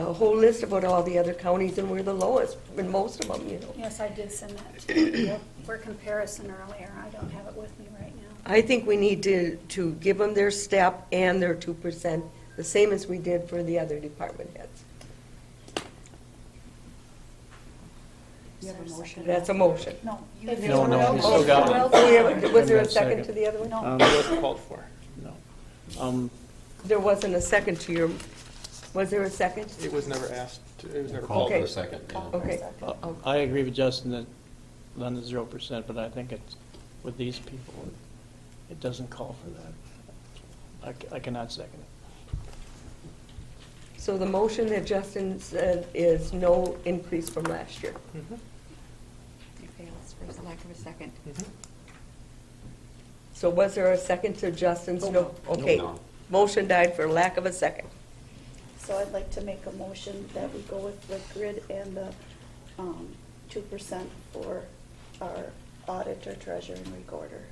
whole list about all the other counties, and we're the lowest in most of them, you know. Yes, I did send that to you for comparison earlier. I don't have it with me right now. I think we need to give them their step and their 2%, the same as we did for the other department heads. You have a motion? That's a motion. No. you- no, we still got one. Oh, yeah, was there a Second. second to the other one? It wasn't called for. no. There wasn't a second to your, was there a second? It was never asked, it was never Call called. for Okay. the second. yeah. Okay. I agree with Justin that on the 0%, but I think it's, with these people, it doesn't call for that. I cannot second it. So the motion that Justin said is no increase from last year. Mhm. It fails for lack of a second. Mhm. So was there a second to Justin's no? Okay. No. Motion died for lack of a second. So I'd like to make a motion that we go with the grid and the 2% for our auditor, treasurer, and recorder.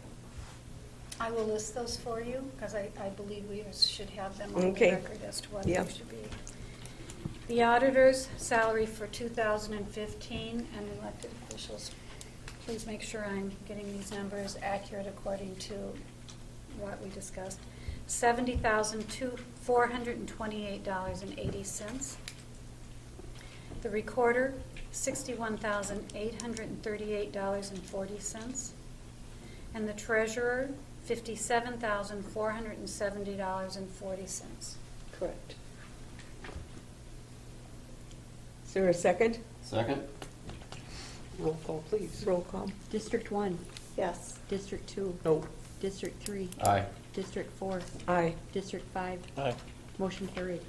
I will list those for you, because I believe we should have them on the Okay. record as to what Yeah. they should be. The auditor's salary for 2015 and elected officials. Please make sure I'm getting these numbers accurate according to what we discussed. $70,428.80. The recorder, $61,838.40. And the treasurer, $57,470.40. Correct. Is there a second? Second? Roll call, please. Roll call. District 1, Yes. District 2, No. District 3, Aye. District 4, Aye. District 5. Aye. Motion carried.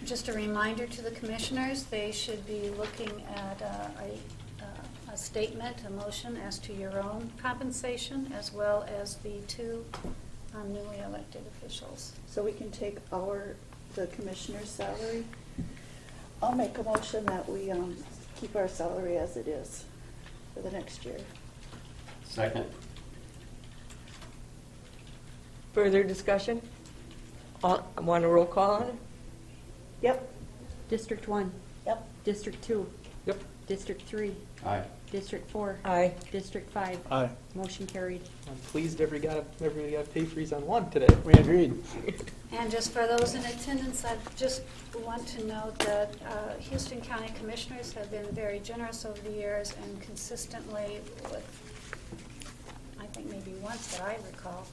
Just a reminder to the commissioners, they should be looking at a statement, a motion as to your own compensation, as well as the two newly elected officials. So we can take the commissioner's salary. I'll make a motion that we keep our salary as it is for the next year. Second? Further discussion? I want a roll call on it? Yep. District 1, Yep. District 2, Yep. District 3, Aye. District 4, Aye. District 5. Aye. Motion carried. I'm pleased everybody got a pay freeze on one today. We agreed. And just for those in attendance, I just want to note that Houston County Commissioners have been very generous over the years and consistently, with, I think maybe once that I recall,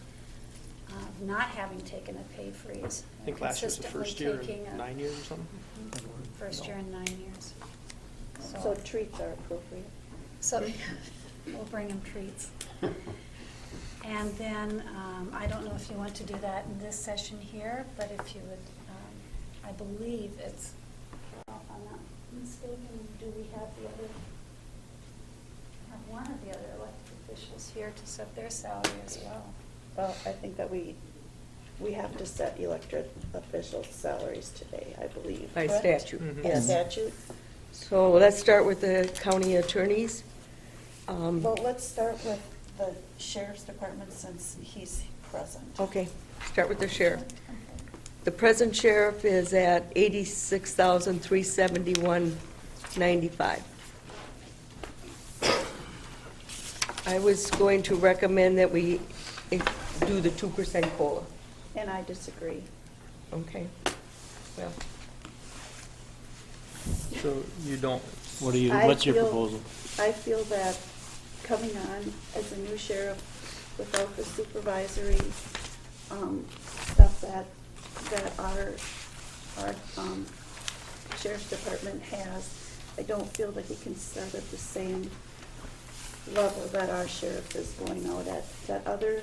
not having taken a pay freeze. I think last year was the first year Consistently in taking 9 years or something. First year in 9 years. So treats are appropriate. So we'll bring them treats. And then, I don't know if you want to do that in this session here, but if you would, I believe it's, if I'm not mistaken, do we have the other, have one of the other elected officials here to set their salary as well? Well, I think that we have to set elected officials' salaries today, I believe. By correct? statute. Mhm. By Yes. statute? So let's start with the county attorneys. Well, let's start with the sheriff's department since he's present. Okay, start with the sheriff. The present sheriff is at $86,371.95. I was going to recommend that we do the 2% COLA. And I disagree. Okay. Well, So you don't, What's your proposal? I feel that coming on as a new sheriff without the supervisory stuff that our our sheriff's department has, I don't feel that he can start at the same level that our sheriff is going out at. That other,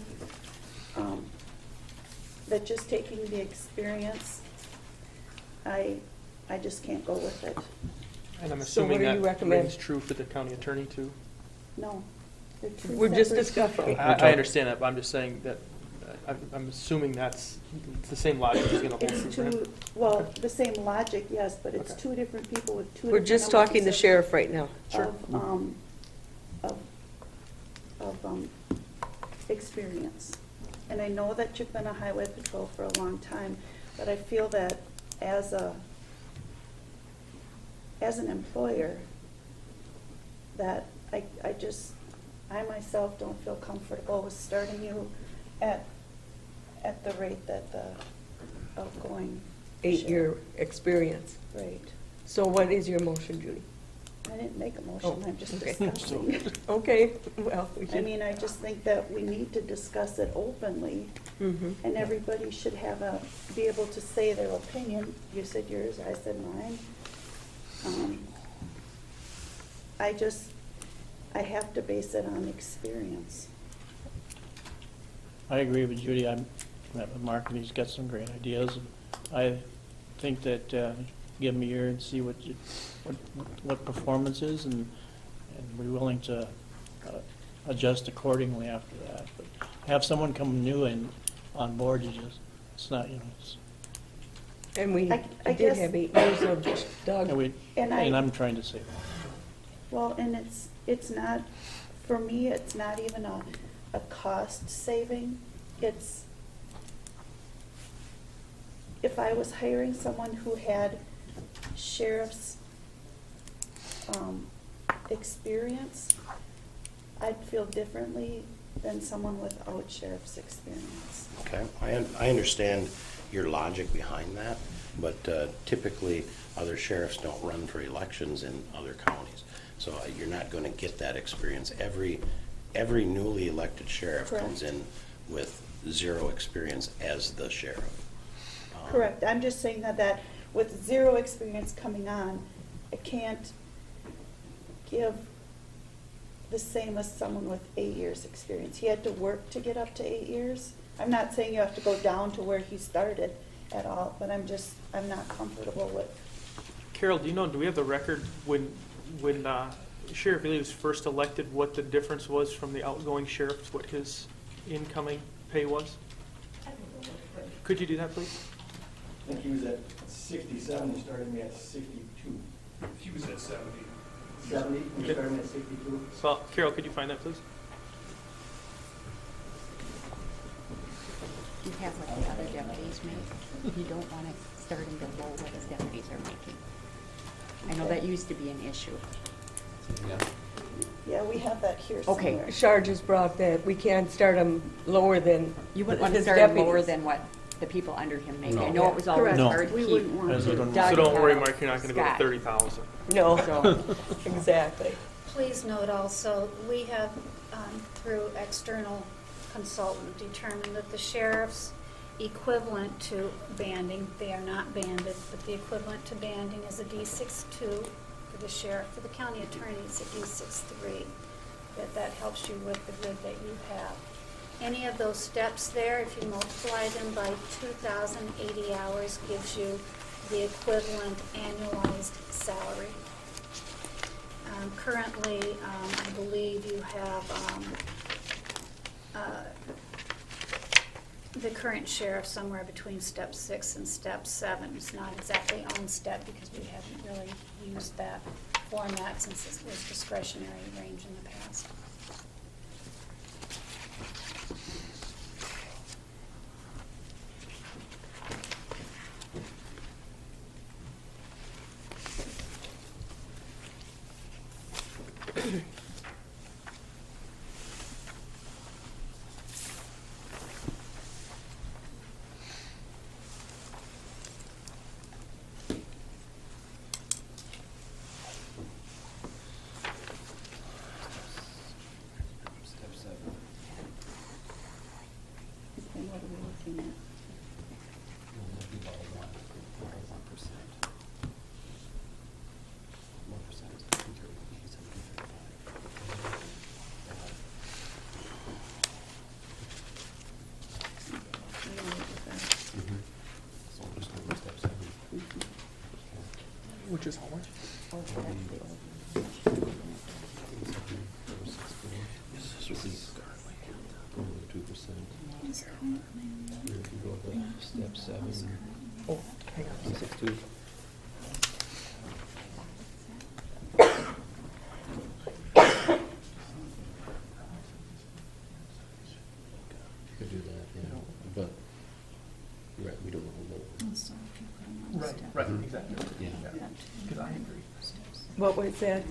that just taking the experience, I just can't go with it. And I'm So what assuming do you that recommend? rings true for the county attorney too? No. They're two We're just separate discussing. people. I understand that, but I'm just saying that, I'm assuming that's, it's the same logic is gonna hold true It's for him. two, well, the same logic, yes, but it's Okay. two different people with two We're different just talking the numbers sheriff right now. of experience. And I know that you've been a highway patrol for a long time, but I feel that as an employer, that I myself don't feel comfortable with starting you at the rate that the outgoing. 8-year experience. Right. So what is your motion, Judy? I didn't make a motion, I'm just okay. discussing. Okay, well, we I should. mean, I just think that we need to discuss it openly, Mhm. and everybody should be able to say their opinion. You said yours, I said mine. I have to base it on experience. I agree with Judy. I'm, met with Mark, and he's got some great ideas. I think that, give him a year and see what performance is, and we're willing to adjust accordingly after that. But have someone come new and on board, it's not, it's, And we I did guess- have 8 years of Doug. and I'm trying to say that. Well, and it's not, for me, it's not even a cost saving. It's, if I was hiring someone who had sheriff's experience, I'd feel differently than someone without sheriff's experience. Okay, I understand your logic behind that, but typically, other sheriffs don't run for elections in other counties. So you're not going to get that experience. Every newly elected sheriff comes Correct. in with 0 experience as the sheriff. Correct. I'm just saying that with 0 experience coming on, I can't give the same as someone with 8 years' experience. He had to work to get up to 8 years. I'm not saying you have to go down to where he started at all, but I'm not comfortable with. Carol, do we have the record when Sheriff Ely was first elected, what the difference was from the outgoing sheriff, what his incoming pay was? Could you do that, please? I think he was at 67, he started me at 62. He was at 70. 70, he started me at 62. So, Carol, could you find that, please? You have what the other deputies make. You don't want to start him below what his deputies are making. I know that used to be an issue. Yeah, we have that here Okay. somewhere. Char just brought that we can't start him lower than You wouldn't want to his start him lower deputies. than what the people under him make. No. I know it was always Correct. No. hard to We keep. wouldn't want Because we to. don't- Doug So don't worry, had Mark, you're not going to go to Scott. 30,000. No, So, exactly. Please note also, we have, through external consultant, determined that the sheriff's equivalent to banding, they are not banded, but the equivalent to banding is a D6-2 for the sheriff. For the county attorney, it's a D6-3. That helps you with the grid that you have. Any of those steps there, if you multiply them by 2,080 hours, gives you the equivalent annualized salary. Currently, I believe you have the current sheriff somewhere between step 6 and step 7. It's not exactly on step because we haven't really used that format since it was discretionary range in the past. Which is how much? Step 7. Oh, hang on. 6.2. Could do that, yeah, but, right, we don't know. Right, exactly. Yeah. Because I agree. What was that?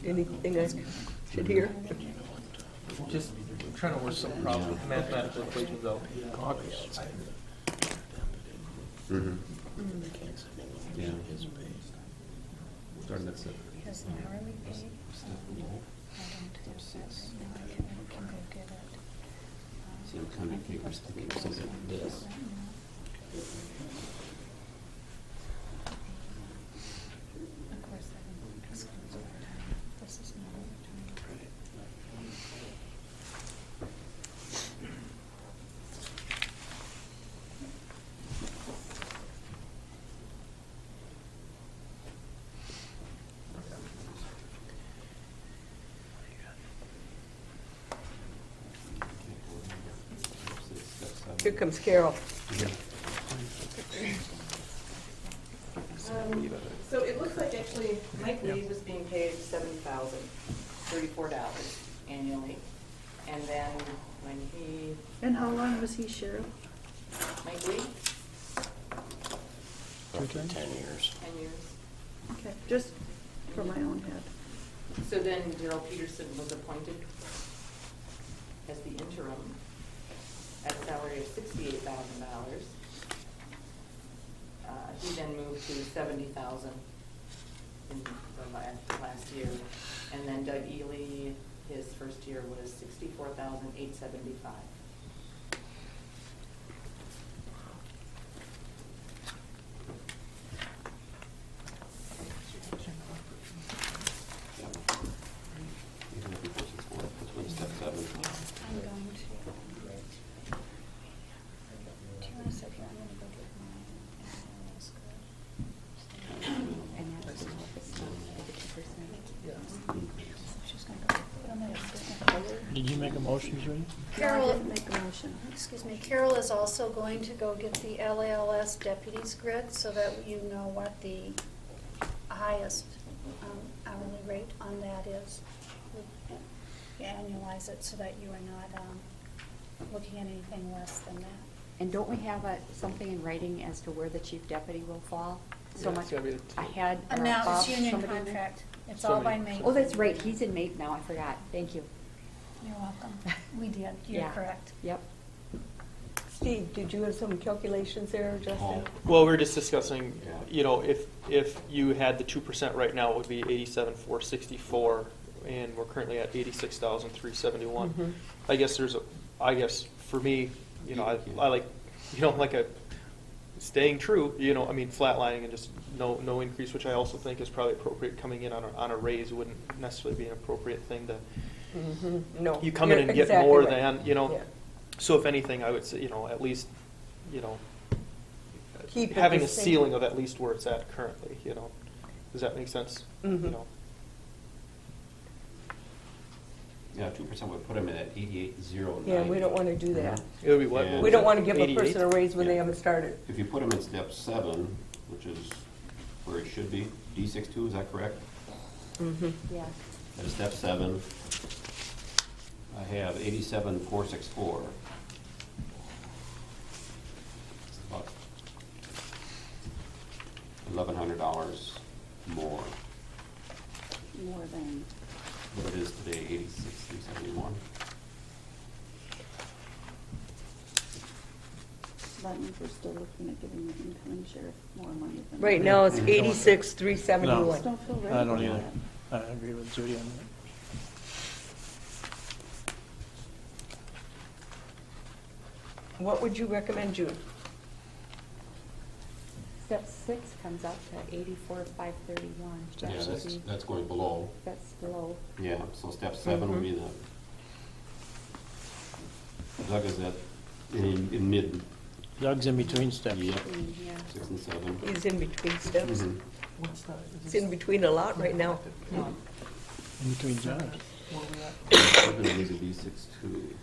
Anything I should hear? Just trying to work some mathematical equations out. Mm-hmm. Yeah. Starting at 7. Has the hourly paid? I don't have that right now. I can go get it. So I'm kind of thinking something like this. Of course, that excludes overtime. This is not overtime. Here comes Carol. So it looks like actually Mike Lee was being paid $70,034 annually. And then when he, And how long was he sheriff? Mike Lee, Roughly 10 years. 10 years. Okay, just for my own head. So then Darrell Peterson was appointed as the interim at a salary of $68,000. He then moved to $70,000 in the last year. And then Doug Ely, his first year was $64,875. Step 7. I'm going to. Do you want to sit here? I'm going to go get my. And that's the 2%. She's going to go put them in a different color. Did you make a motion, Judy? Carol, Make a motion. excuse me, Carol is also going to go get the LALS deputies grid so that you know what the highest hourly rate on that is. You annualize it so that you are not looking at anything less than that. And don't we have something in writing as to where the chief deputy will fall? So Yeah, much, it's gotta be the I had. And now Bob, it's union somebody in there? contract. It's all by Somebody- May. Oh, that's right, he's in MAPE now, I forgot, thank you. You're welcome. We did, you're Yeah. correct. Yep. Steve, did you have some calculations there, Justin? Well, we were just discussing, you know, if you had the 2% right now, it would be 87,464, and we're currently at 86,371. Mhm. I guess for me, you know, I like, you know, like a staying true, you know, I mean, flatlining and just no increase, which I also think is probably appropriate. Coming in on a raise wouldn't necessarily be an appropriate thing to. Mhm. No. You come in you're and get exactly more right. than, you know. Yeah. So if anything, I would say, you know, at least, you know, Keep it having the a same. ceiling of at least where it's at currently, you know. Does that make sense? Mhm. You know. Yeah, 2% would put them at 88,009. Yeah, we don't want to do that. It would be what? Yeah. We don't want to give a 88? person a raise when they Yeah. haven't started. If you put them in step 7, which is where it should be, D62, is that correct? Mhm. Yeah. At step 7, I have 87,464. It's about $1,100 more. More than, What it is today, 86,371. That means we're still looking at giving the incoming sheriff more money than. Right now, it's No. 86,371. Just don't feel right I don't about either. that. I agree with Judy on that. What would you recommend, June? step 6 comes out to 84,531. That Yeah, should be- that's going below. That's low. Yeah, so step 7 would be the, Doug is at, in mid, Doug's in between steps. yep, Yeah. 6 and 7. He's in between steps. Mhm. It's in between a lot right now. In between jobs. I'm gonna leave the B6 to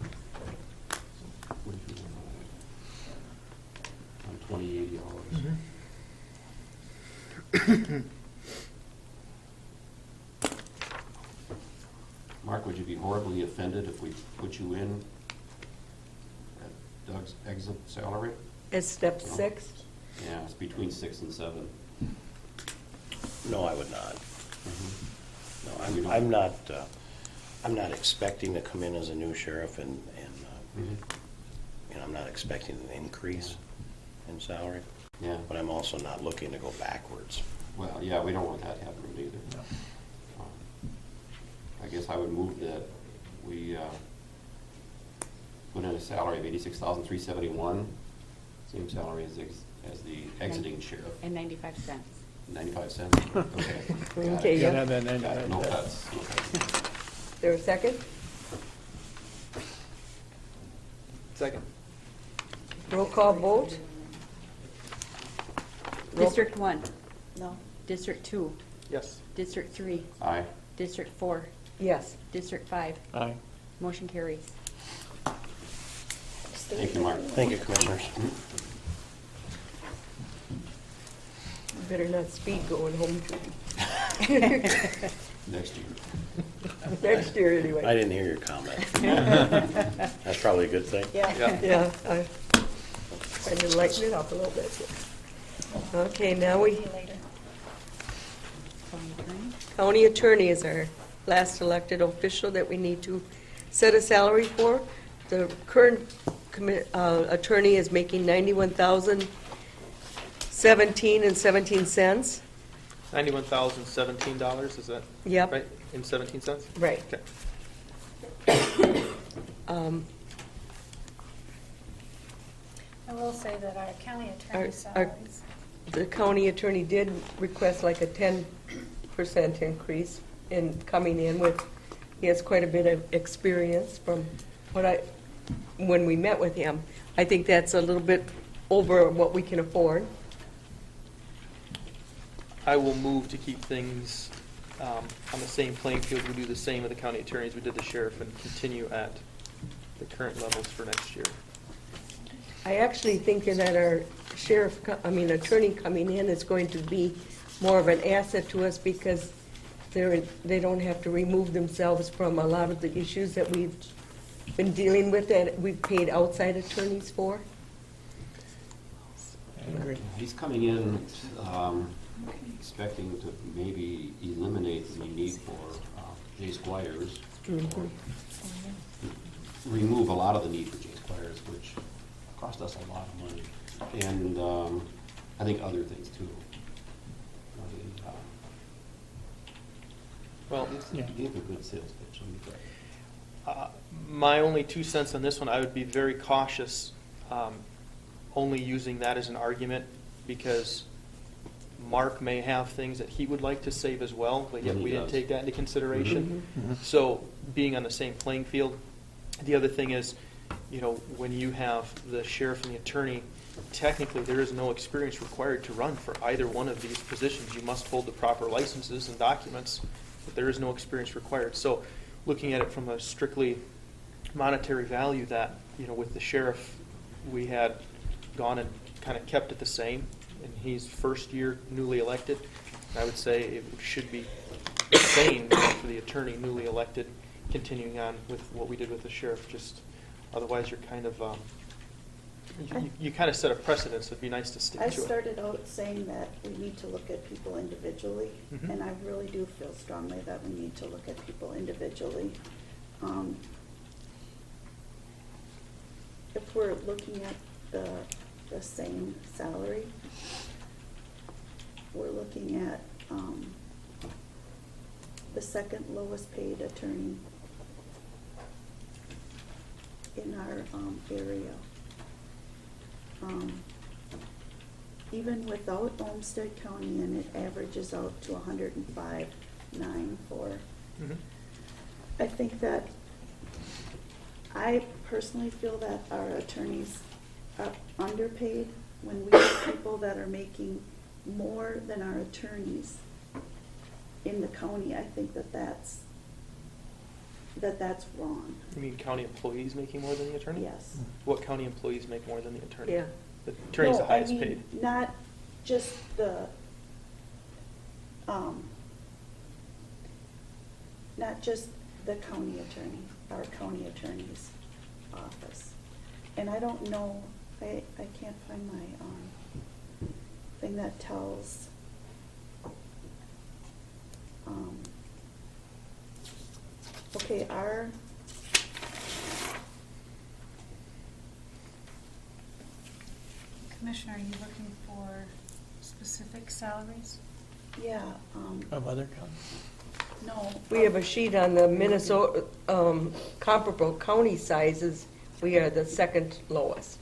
2080 hours. Mark, would you be horribly offended if we put you in at Doug's exit salary? As step 6? Yeah, it's between 6 and 7. No, I would not. You No, don't? I'm not expecting to come in as a new sheriff and I'm not expecting an increase in salary. Yeah. But I'm also not looking to go backwards. Well, yeah, we don't want that happening either. I guess I would move that we put in a salary of $86,371, same salary as the exiting sheriff. And 95 cents. 95 cents? Okay. Got Okay, it. yeah. Gotta have that Got it. 95 No cents. cuts. No cuts. Is there a second? Second. Roll call vote? District 1, No. District 2, Yes. District 3, Aye. District 4, Yes. District 5. Aye. Motion carries. Thank you, Mark. Thank you, Commissioners. You better not speed going home, Judy. Next year. Next year, anyway. I didn't hear your comment. That's probably a good thing. Yeah. Yeah, I tried to lighten it up a little bit. Okay, now we, county attorney is our last elected official that we need to set a salary for. The current attorney is making $91,017.17. $91,017, is that Yep. right? In 17 cents? Right. Okay. I will say that our county Our- attorney our- salaries, The county attorney did request like a 10% increase in coming in with, he has quite a bit of experience from when we met with him. I think that's a little bit over what we can afford. I will move to keep things on the same playing field. We do the same with the county attorneys we did the sheriff and continue at the current levels for next year. I actually think that our attorney coming in is going to be more of an asset to us because they don't have to remove themselves from a lot of the issues that we've been dealing with that we've paid outside attorneys for. I agree. He's coming in expecting to maybe eliminate the need for Jay Squires. Mhm. Remove a lot of the need for Jay Squires, which cost us a lot of money. And I think other things too. Well, He gave a good sales pitch. Let me tell you. My only 2 cents on this one, I would be very cautious only using that as an argument because Mark may have things that he would like to save as well, but yet He we didn't does. take that into consideration. Mhm. So being on the same playing field. The other thing is, when you have the sheriff and the attorney, technically there is no experience required to run for either one of these positions. You must hold the proper licenses and documents, but there is no experience required. So looking at it from a strictly monetary value that, with the sheriff, we had gone and kind of kept it the same, and he's first year newly elected. I would say it should be the same for the attorney newly elected, continuing on with what we did with the sheriff. Just otherwise, you're kind of you kind of set a precedence. It'd be nice to stick I to it. started out saying that we need to look at people individually, Mhm. and I really do feel strongly that we need to look at people individually. If we're looking at the same salary, we're looking at the second lowest paid attorney in our area. Even without Olmsted County, and it averages out to 105,940. Mhm. I think that, I personally feel that our attorneys are underpaid when we have people that are making more than our attorneys in the county, I think that's wrong. You mean county employees making more than the attorney? Yes. What county employees make more than the attorney? Yeah. The attorney's the No, highest I mean, paid. not just the county attorney, our county attorney's office. And I don't know, I can't find my thing that tells, okay, our, Commissioner, are you looking for specific salaries? yeah, Of other counties? no. We have a sheet on the Minnesota, comparable county sizes, we are the second lowest.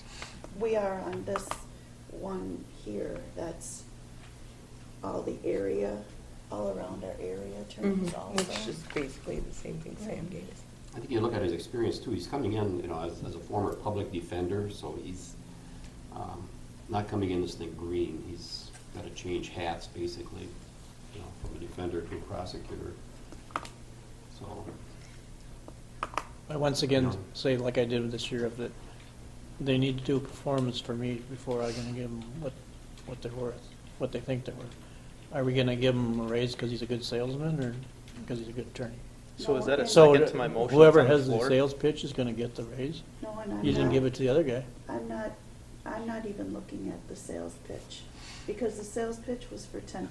We are on this one here, that's all the area, all around our area attorneys also. Which is basically the same thing Sam gave us. I think you look at his experience too, he's coming in, you know, as a former public defender, so he's not coming in this thing green. He's got to change hats, basically, you know, from a defender to a prosecutor. So, I once again say, like I did with the sheriff, that they need to do a performance for me before I'm gonna give them what they're worth, what they think they're worth. Are we gonna give him a raise because he's a good salesman, or because he's a good attorney? So is that a So second to my motion? whoever that's on has the floor? sales pitch is gonna get the raise? No, and I'm You didn't not- give it to the other guy. I'm not even looking at the sales pitch, because the sales pitch was for 10%.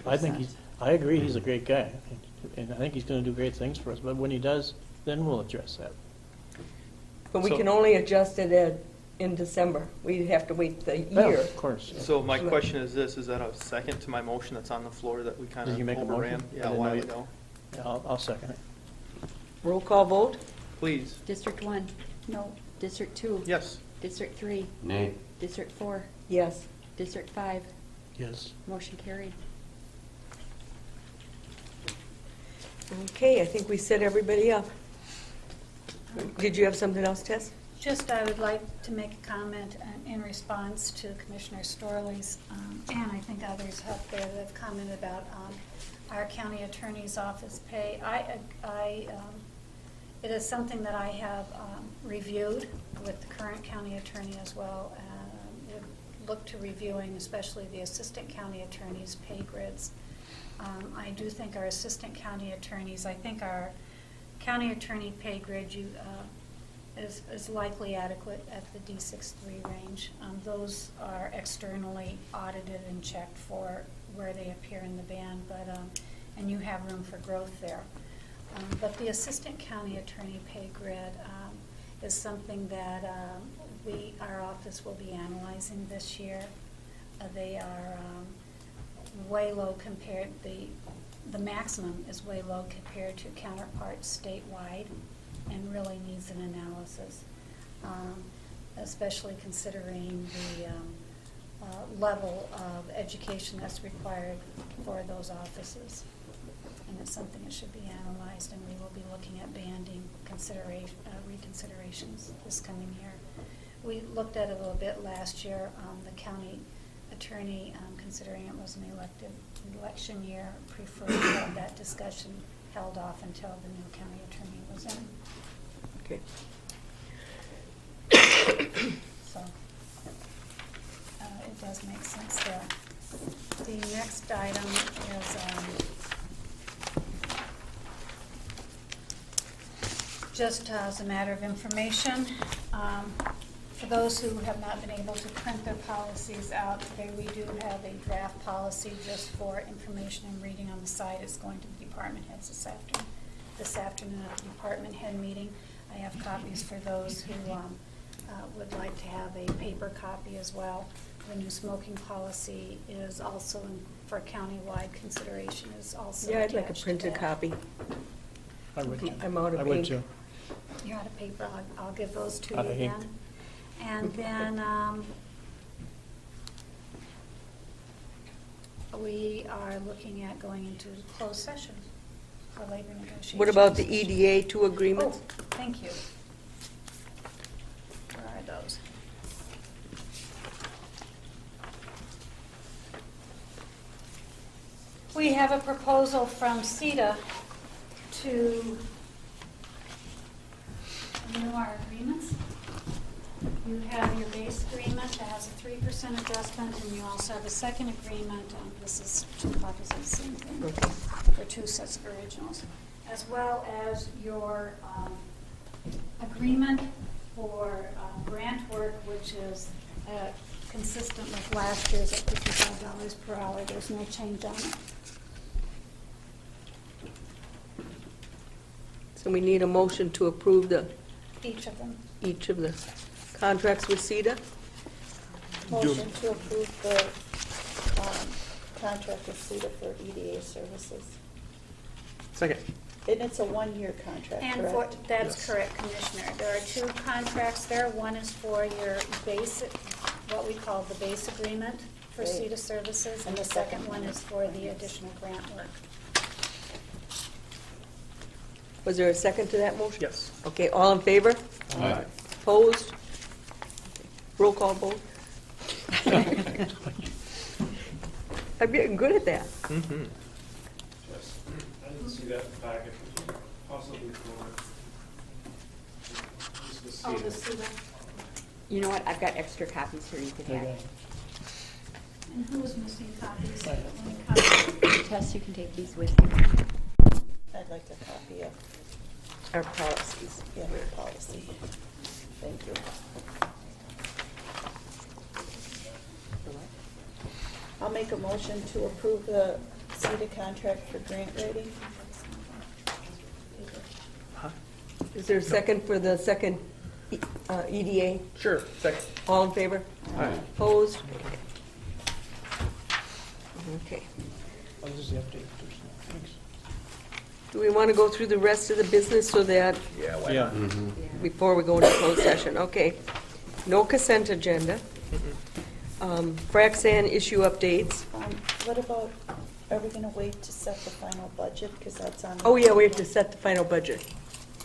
I agree, he's a great guy, and I think he's gonna do great things for us, but when he does, then we'll address that. But we So- can only adjust it in December. We'd have to wait the Yeah, year. of course. So my question is this, is that a second to my motion that's on the floor that we kind Did of you make a overran? motion? I Yeah, a didn't while know you- ago. Yeah, I'll second it. Roll call vote? Please. District 1, No, District 2. Yes. District 3, nay. District 4, Yes. District 5. Yes. Motion carried. Okay, I think we set everybody up. Did you have something else, Tess? Just, I would like to make a comment in response to Commissioner Storley's, and I think others up there that have commented about our county attorney's office pay. It is something that I have reviewed with the current county attorney as well, and would look to reviewing especially the assistant county attorney's pay grids. I do think our assistant county attorneys, I think our county attorney pay grid is likely adequate at the D63 range. Those are externally audited and checked for where they appear in the band, but and you have room for growth there. But the assistant county attorney pay grid is something that our office will be analyzing this year. They are way low compared, the maximum is way low compared to counterparts statewide, and really needs an analysis, especially considering the level of education that's required for those offices. And it's something that should be analyzed, and we will be looking at banding reconsiderations this coming year. We looked at it a little bit last year. The county attorney, considering it was an election year, preferred to have that discussion held off until the new county attorney was in. Okay. So it does make sense there. The next item is just as a matter of information. For those who have not been able to print their policies out today, we do have a draft policy just for information and reading on the site. It's going to the department heads this afternoon at the department head meeting. I have copies for those who would like to have a paper copy as well. The new smoking policy is also for countywide consideration, is also Yeah, I'd like a attached to printed that. copy. I would too. I'm out of I would ink. too. You're out of paper, I'll give those to you Out of ink. again. And then we are looking at going into closed session for labor negotiations. What about the EDA 2 agreements? Oh, thank you. Where are those? We have a proposal from CETA to renew our agreements. You have your base agreement that has a 3% adjustment, and you also have a second agreement. This is two copies of the same thing for two sets of originals, as well as your agreement for grant work, which is consistent with last year's at $55 per hour. There's no change on it. So we need a motion to approve Each of them. each of the contracts with CETA. Motion to approve the contract with CETA for EDA services. Second. And it's a one-year contract, And correct? that's correct, Commissioner. There are two contracts there. One is for your basic, what we call the base agreement for Right. CETA services, and the second one is for the additional grant work. Was there a second to that motion? Yes. Okay, all in favor? Aye. Opposed? Roll call vote. I'm getting good at that. Mm-hmm. Yes, I didn't see that in the packet, possibly for. Oh, the CETA. You know what, I've got extra copies here you could have. And who is missing copies? Tess, you can take these with you. I'd like a copy of Our policies. your policy. Thank you. I'll make a motion to approve the CETA contract for grant writing. Is there a second for the second EDA? Sure, second. All in favor? Aye. Opposed? Okay. Oh, this is the update. Thanks. Do we want to go through the rest of the business so that, Yeah. before we go into closed session? Okay. No consent agenda. Frac sand issue updates. What about, are we gonna wait to set the final budget, because that's on? Oh, yeah, we have to set the final budget.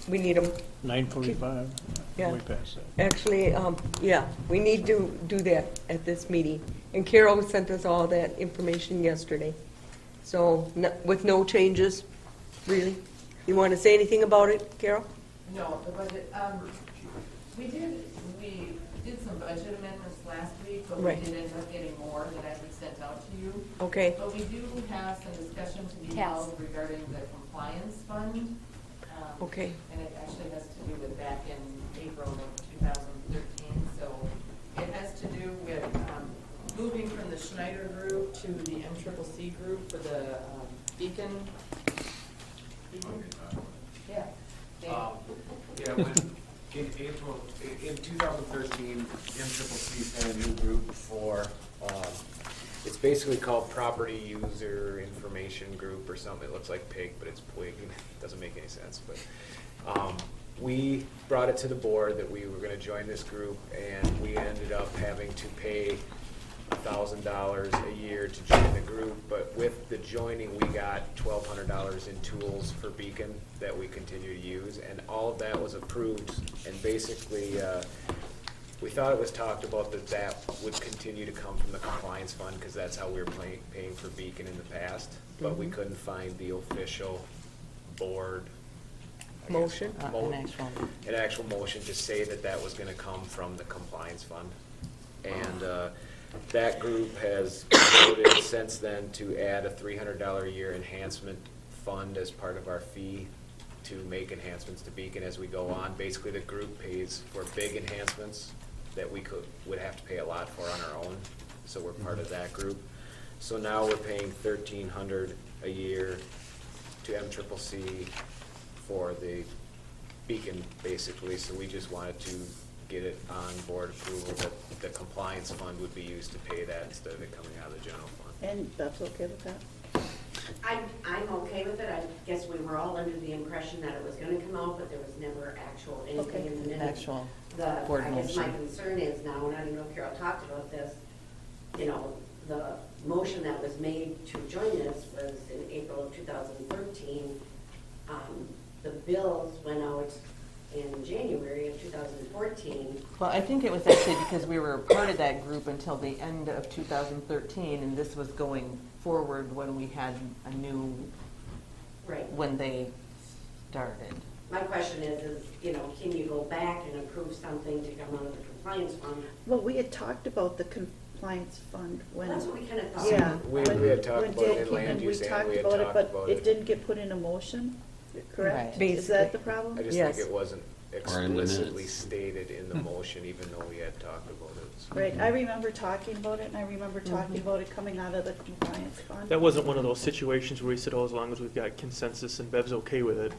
We need them. 9:45. Yeah. Way past that. Actually, yeah, we need to do that at this meeting. And Carol sent us all that information yesterday. So, with no changes, really? You want to say anything about it, Carol? No, the budget, we did some budget amendments last week, but we Right. did end up getting more that I had sent out to you. Okay. But we do have some discussion to be Yes. held regarding the compliance fund. Okay. And it actually has to do with back in April of 2013. So it has to do with moving from the Schneider Group to the MCCC group for the Beacon. Yeah. Yeah, when, in April, in 2013, MCCC sent a new group for, it's basically called Property User Information Group or something. It looks like pig, but it's pwig. It doesn't make any sense. But we brought it to the board that we were going to join this group, and we ended up having to pay $1,000 a year to join the group, but with the joining, we got $1,200 in tools for Beacon that we continue to use, and all of that was approved, and basically, we thought it was talked about that that would continue to come from the compliance fund, because that's how we were paying for Beacon in the past, but we couldn't find the official board Motion? an actual motion to say that that was gonna come from the compliance fund. And that group has voted since then to add a $300 a year enhancement fund as part of our fee to make enhancements to Beacon as we go on. Basically, the group pays for big enhancements that we would have to pay a lot for on our own, so we're part of that group. So now we're paying $1,300 a year to MCCC for the Beacon, basically, so we just wanted to get it on board approval that the compliance fund would be used to pay that instead of it coming out of the general fund. And Bev's okay with that? I'm okay with it. I guess we were all under the impression that it was gonna come out, but there was never actual anything in the minutes. board I guess my motion. concern is now, and I don't know if Carol talked about this, you know, the motion that was made to join this was in April of 2013. The bills went out in January of 2014. Well, I think it was actually because we were a part of that group until the end of 2013, and this was going forward when we had a new, Right. when they started. My question is, can you go back and approve something to come out of the compliance fund? Well, we had talked about the compliance fund when. That's what we kind of thought. Yeah. We had talked when about it Dan in came land we use and talked we had about it, talked but about it it. didn't get put in a motion, correct? Right. Is that the problem? I just Yes. think it wasn't Or in the explicitly minutes. stated in the motion, even though we had talked about it. So- Right, I remember talking about it, and I remember talking about it coming out of the compliance fund. That wasn't one of those situations where we said, oh, as long as we've got consensus and Bev's okay with it.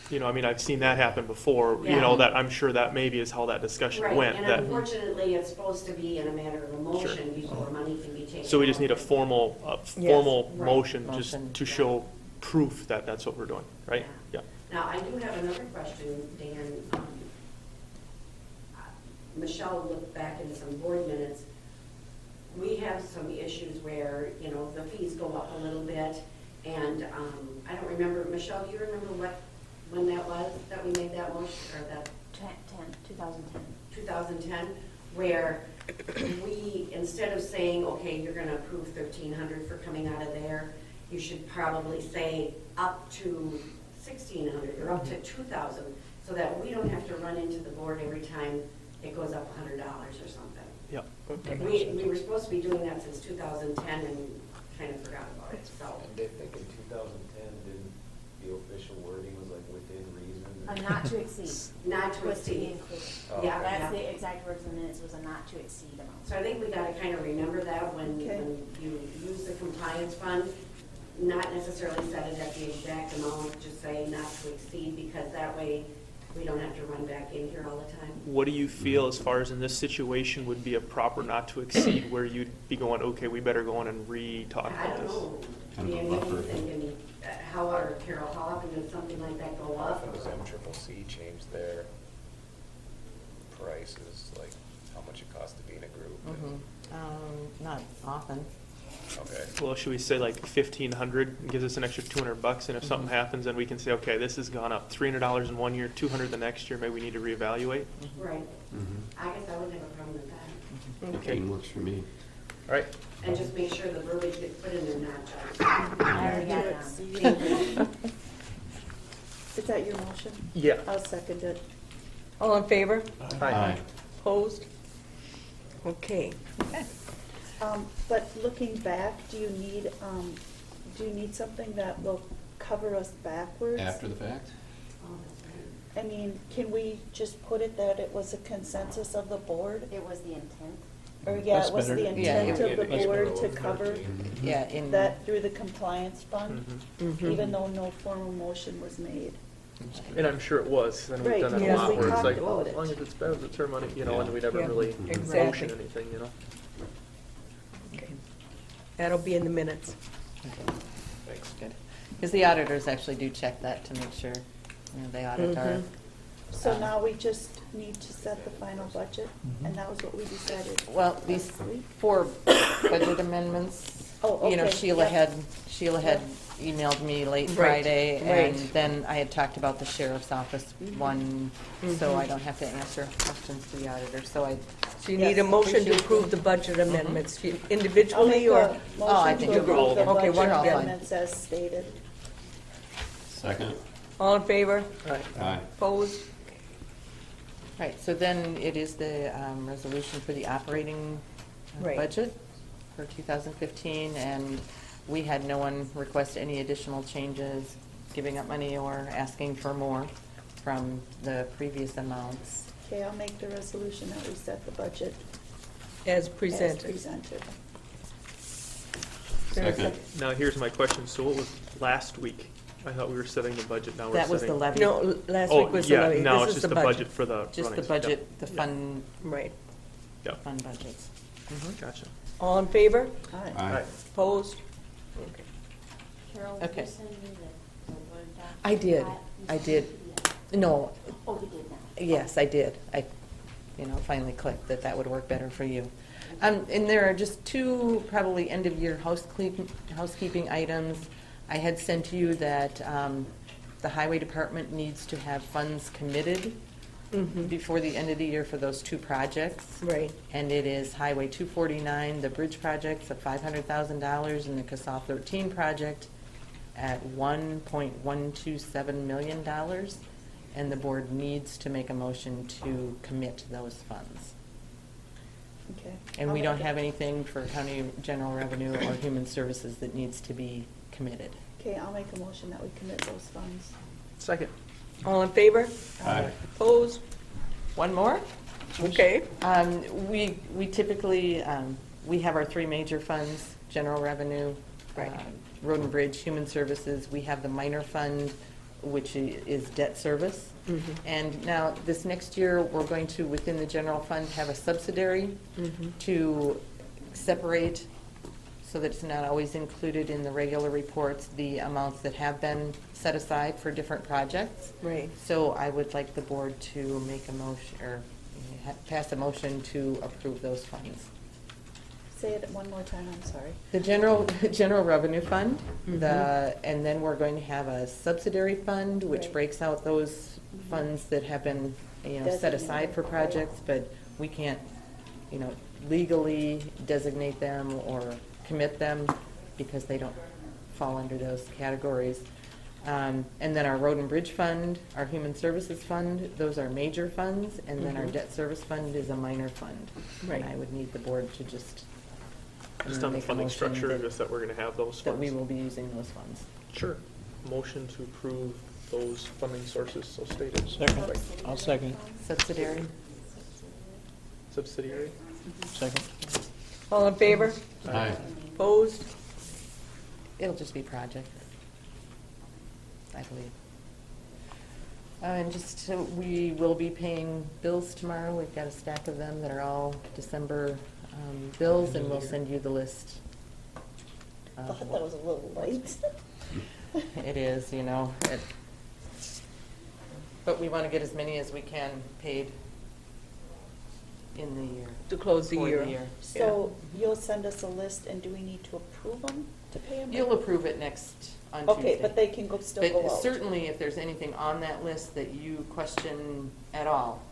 You know, I mean, I've seen that happen before, you know, Yeah. that, I'm sure that maybe is how that discussion Right, went. and that- unfortunately, it's supposed to be in a matter of a motion before money can be taken. So we just need a out. formal, Right. motion, just Motion, to yeah. show proof that that's what we're doing, right? Yeah. Now, I do have another question, Dan. Michelle looked back into some board minutes. We have some issues where, the fees go up a little bit, and I don't remember, Michelle, do you remember when that was, that we made that motion, or that? 2010. 2010, where we, instead of saying, okay, you're gonna approve 1,300 for coming out of there, you should probably say up to 1,600 or up to 2,000, so that we don't have to run into the board every time it goes up $100 or something. Yep. We were supposed to be doing that since 2010 and kind of forgot about it, so. And I think in 2010, didn't the official wording was like within reason? Not to exceed. Not to Was to be exceed. included. Oh, Yeah, That's yeah. the exact words in the minutes, was a not to exceed amount. So I think we gotta kind of remember that when you use the compliance fund, not necessarily set it at the exact amount, just say not to exceed, because that way we don't have to run back in here all the time. What do you feel as far as in this situation would be a proper not to exceed where you'd be going, okay, we better go on and re-talk I about don't this? know. Kind of a Dan, what do you buffer. think? How, or Carol, how often does something like that go How up? often does MCCC change their prices, like how much it costs to be in a group? Not often. Okay. Well, should we say like 1,500, gives us an extra $200, and if something happens, then we can say, okay, this has gone up $300 in one year, $200 the next year, maybe we need to reevaluate? Right. Mhm. I guess I wouldn't have a problem with that. 15 works for me. All right. And just make sure the verbiage gets put in there, not just. I already got it down. Is that your motion? Yeah. I'll second it. All in favor? Aye. Opposed? Okay. But looking back, do you need something that will cover us backwards? After the fact? I mean, can we just put it that it was a consensus of the board? It was the intent. Or, yeah, That's it was better. the Yeah, intent it- of the it's board below to cover 13. Yeah, in. that through the compliance fund, Mhm. even though no formal motion was made. And I'm sure it was, and we've Right, done that a because lot we where it's talked like, oh, about as it. long as it's Bev, it's her money, and we never Yeah, really exactly. motion anything, Okay. That'll be in the minutes. Thanks. Good. Because the auditors actually do check that to make sure, they audit our. So now we just need to set the final budget, and that was what we decided. Well, these last week? 4 budget amendments, Oh, okay, Sheila yep. had emailed me late Right, Friday, and right. then I had talked about the sheriff's office one, so I don't have to answer questions to the auditor, so I. So you need a yes, motion to appreciate approve it. the budget amendments I'll individually make or? a Oh, I motion think to you go all approve the of them. Okay, budget we're all fine. amendments as stated. Second? All in favor? Aye. Opposed? Right, so then it is the resolution for the operating Right. budget for 2015, and we had no one request any additional changes, giving up money or asking for more from the previous amounts. Okay, I'll make the resolution that we set the budget As as presented. presented. Second. Now, here's my question, so what was last week? I thought we were setting the budget, now we're That setting. was the levy. No, last week was the levy. Oh, yeah, now This it's is just the budget for the Just the runnings. budget, the Yep. fund, Right. Yep. fund budgets. Gotcha. All in favor? Aye. Aye. Opposed? Okay. Carol, Okay. you send me the Word doc? I did. You I sent did. it to No, Oh, you did now? yes, I did. I Finally clicked that that would work better for you. And there are just 2 probably end-of-year housekeeping items. I had sent you that the highway department needs to have funds committed before the end of the year for those two projects. Right. And it is Highway 249, the bridge projects of $500,000, and the CASAL 13 project at $1.127 million. And the board needs to make a motion to commit those funds. Okay. And I'll we make don't it. have anything for county general revenue or human services that needs to be committed. Okay, I'll make a motion that we commit those funds. Second. All in favor? Aye. Opposed? One more? Okay. We typically, we have our three major funds, general revenue, road and bridge, human services. We have the minor fund, which is debt service. And now, this next year, we're going to, within the general fund, have a subsidiary to separate, so that it's not always included in the regular reports, the amounts that have been set aside for different projects. Right. So I would like the board to make a motion, or pass a motion to approve those funds. Say it one more time, I'm sorry. The general revenue fund, and then we're going to have a subsidiary fund, which Right. breaks out those funds that have been, set aside for projects, but we can't, legally designate them or commit them because they don't fall under those categories. And then our road and bridge fund, our human services fund, those are major funds, and then our debt service fund is a minor fund. Right. And I would need the board to just Just on the make a funding motion structure, just that we're going to have those that we funds. will be using those funds. Sure. Motion to approve those funding sources, so stated. Second. I'll second. Subsidiary? Subsidiary? Second. All in favor? Aye. Opposed? It'll just be project, I believe. And just, we will be paying bills tomorrow. We've got a stack of them that are all December bills, and we'll send you the list. I thought that was a little late. It is, but we want to get as many as we can paid in the year. To close the for year. So you'll send us a list, and do we need to approve them to pay them? You'll approve it on Tuesday. Okay, but they can still go But out. certainly, if there's anything on that list that you question at all,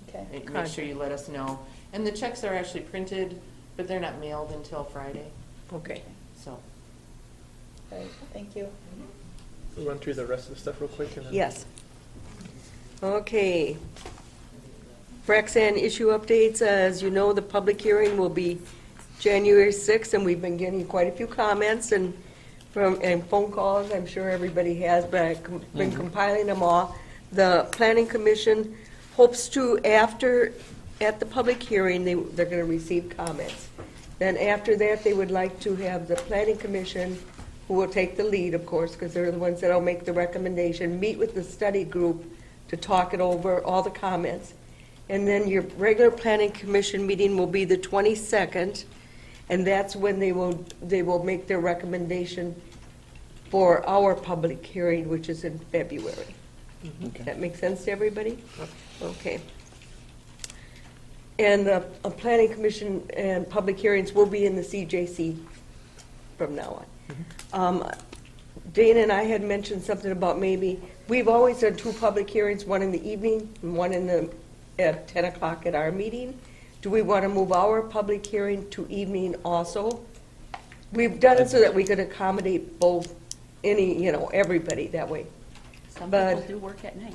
Okay. make sure you let us know. And the checks are actually printed, but they're not mailed until Friday, Okay. so. All right, thank you. We'll run through the rest of the stuff real quick. And then Yes. Okay. Fraxan issue updates. As you know, the public hearing will be January 6th, and we've been getting quite a few comments and phone calls. I'm sure everybody has, but I've been compiling them all. The Planning Commission hopes to, at the public hearing, they're going to receive comments. Then after that, they would like to have the Planning Commission, who will take the lead, of course, because they're the ones that will make the recommendation, meet with the study group to talk it over, all the comments. And then your regular Planning Commission meeting will be the 22nd, and that's when they will make their recommendation for our public hearing, which is in February. Okay. That make sense to everybody? Okay. And the Planning Commission and public hearings will be in the CJC from now on. Dana and I had mentioned something about we've always done two public hearings, one in the evening and one at 10 o'clock at our meeting. Do we want to move our public hearing to evening also? We've done it so that we could accommodate both, everybody that way. Some But- people do work at night.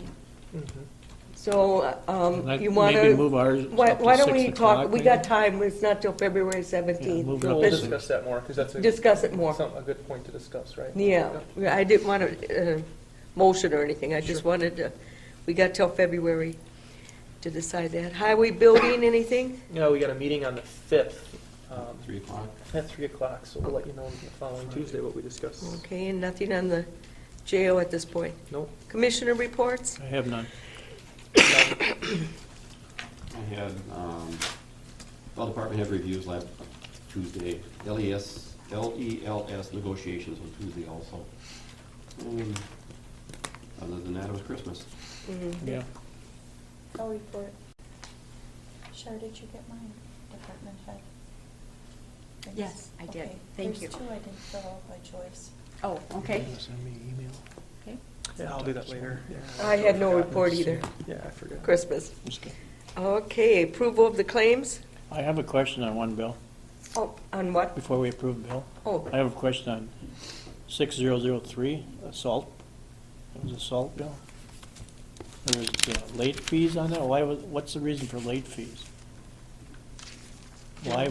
So, Like you want to... maybe move ours Why up to don't 6 we o'clock, talk, we maybe? got time, it's not till February 17th. move it up We'll to Let's discuss that more, because that's Discuss it more. a good point to discuss, right? Yeah, I didn't want to motion or anything, I just wanted to, we got till February to decide that. Highway building, anything? Yeah, we got a meeting on the 5th. 3 o'clock. At 3 o'clock, so we'll let you know the following Tuesday what we discuss. Okay, and nothing on the jail at this point? Nope. Commissioner reports? I have none. I had, well, department head reviews last Tuesday, LELS negotiations on Tuesday also. And other than that, it was Christmas. Yeah. I'll report. Shar, did you get mine, department head? Thanks. Yes, I did. Okay, Thank you. There's two I didn't fill out by choice. Oh, okay. Send me an email. Okay. Yeah, I'll do that later. I had no report either. Yeah, I forgot. Christmas. Okay. Okay, approval of the claims? I have a question on one bill, Oh, on what? before we approve the bill. Oh. I have a question on 6003, salt. It was a salt bill. There was late fees on that. What's the reason for late fees? Why,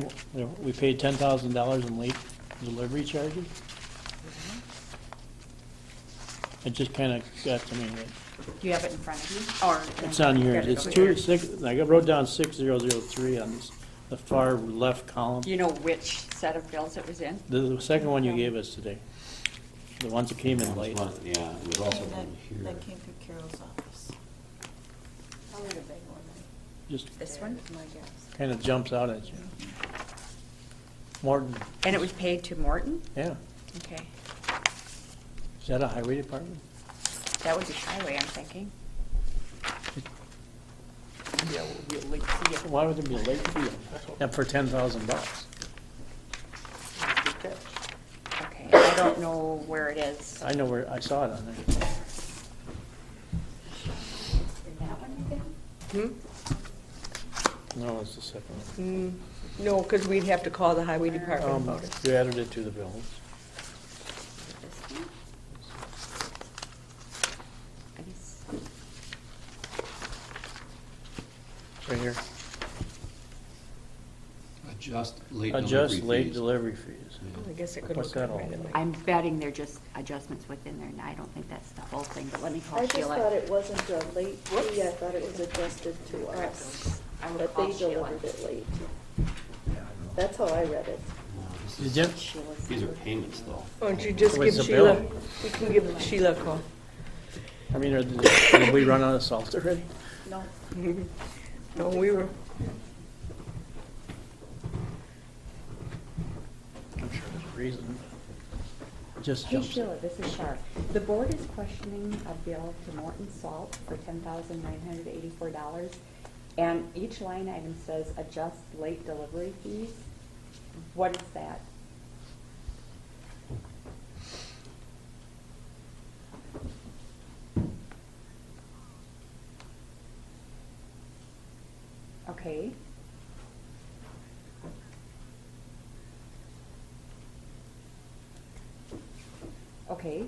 we paid $10,000 in late delivery charges? It just kind of got to me. Do you have it in front of you? Or It's on yours. Got it It's over here. 6, I wrote down 6003 on this, the far left column. Do you know which set of bills it was in? The second one you gave us today. The ones that came in late. Yeah, it was also one here. That came through Carol's office. Just This one? kind of jumps out at you. Morton, And it was paid to Morton? yeah. Okay. Is that a highway department? That would be highway, I'm thinking. Yeah, would be a late fee. Why would there be a late fee? Yeah, for $10,000. Okay, I don't know where it is. I know where, I saw it on there. That one, you think? No, it's the second one. No, because we'd have to call the highway department about it. You added it to the bills. This one? I guess- Right here. Adjust late Adjust delivery late fees. delivery fees. I guess I could What's look that at all it. about? I'm betting they're just adjustments within there, and I don't think that's the whole thing, but let me call I just Sheila. thought it wasn't a late fee, I thought it was adjusted to us, I will that call they Sheila. delivered it late. That's how I read it. Did you? These are payments, though. Why don't you just What's give the Sheila, bill? you can give Sheila a call. I mean, did we run out of salt already? No. No, we were, I'm sure there's a reason. Just Hey jumps. Sheila, this is Sharp. The board is questioning a bill to Morton Salt for $10,984, and each line item says adjust late delivery fees. What is that? Okay. Okay.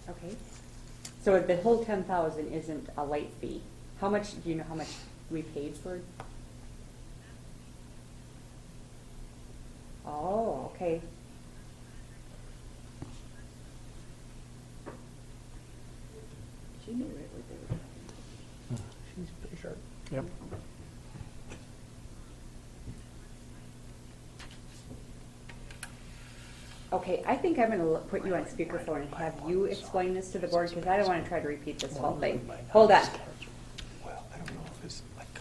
Okay. So the whole 10,000 isn't a late fee. How much, do you know how much we paid for? Oh, okay. She knew it was there. She's pretty sharp. Yep. Okay, I think I'm gonna put you on speakerphone and have you explain this to the board, because I don't wanna try to repeat this whole thing. Hold on.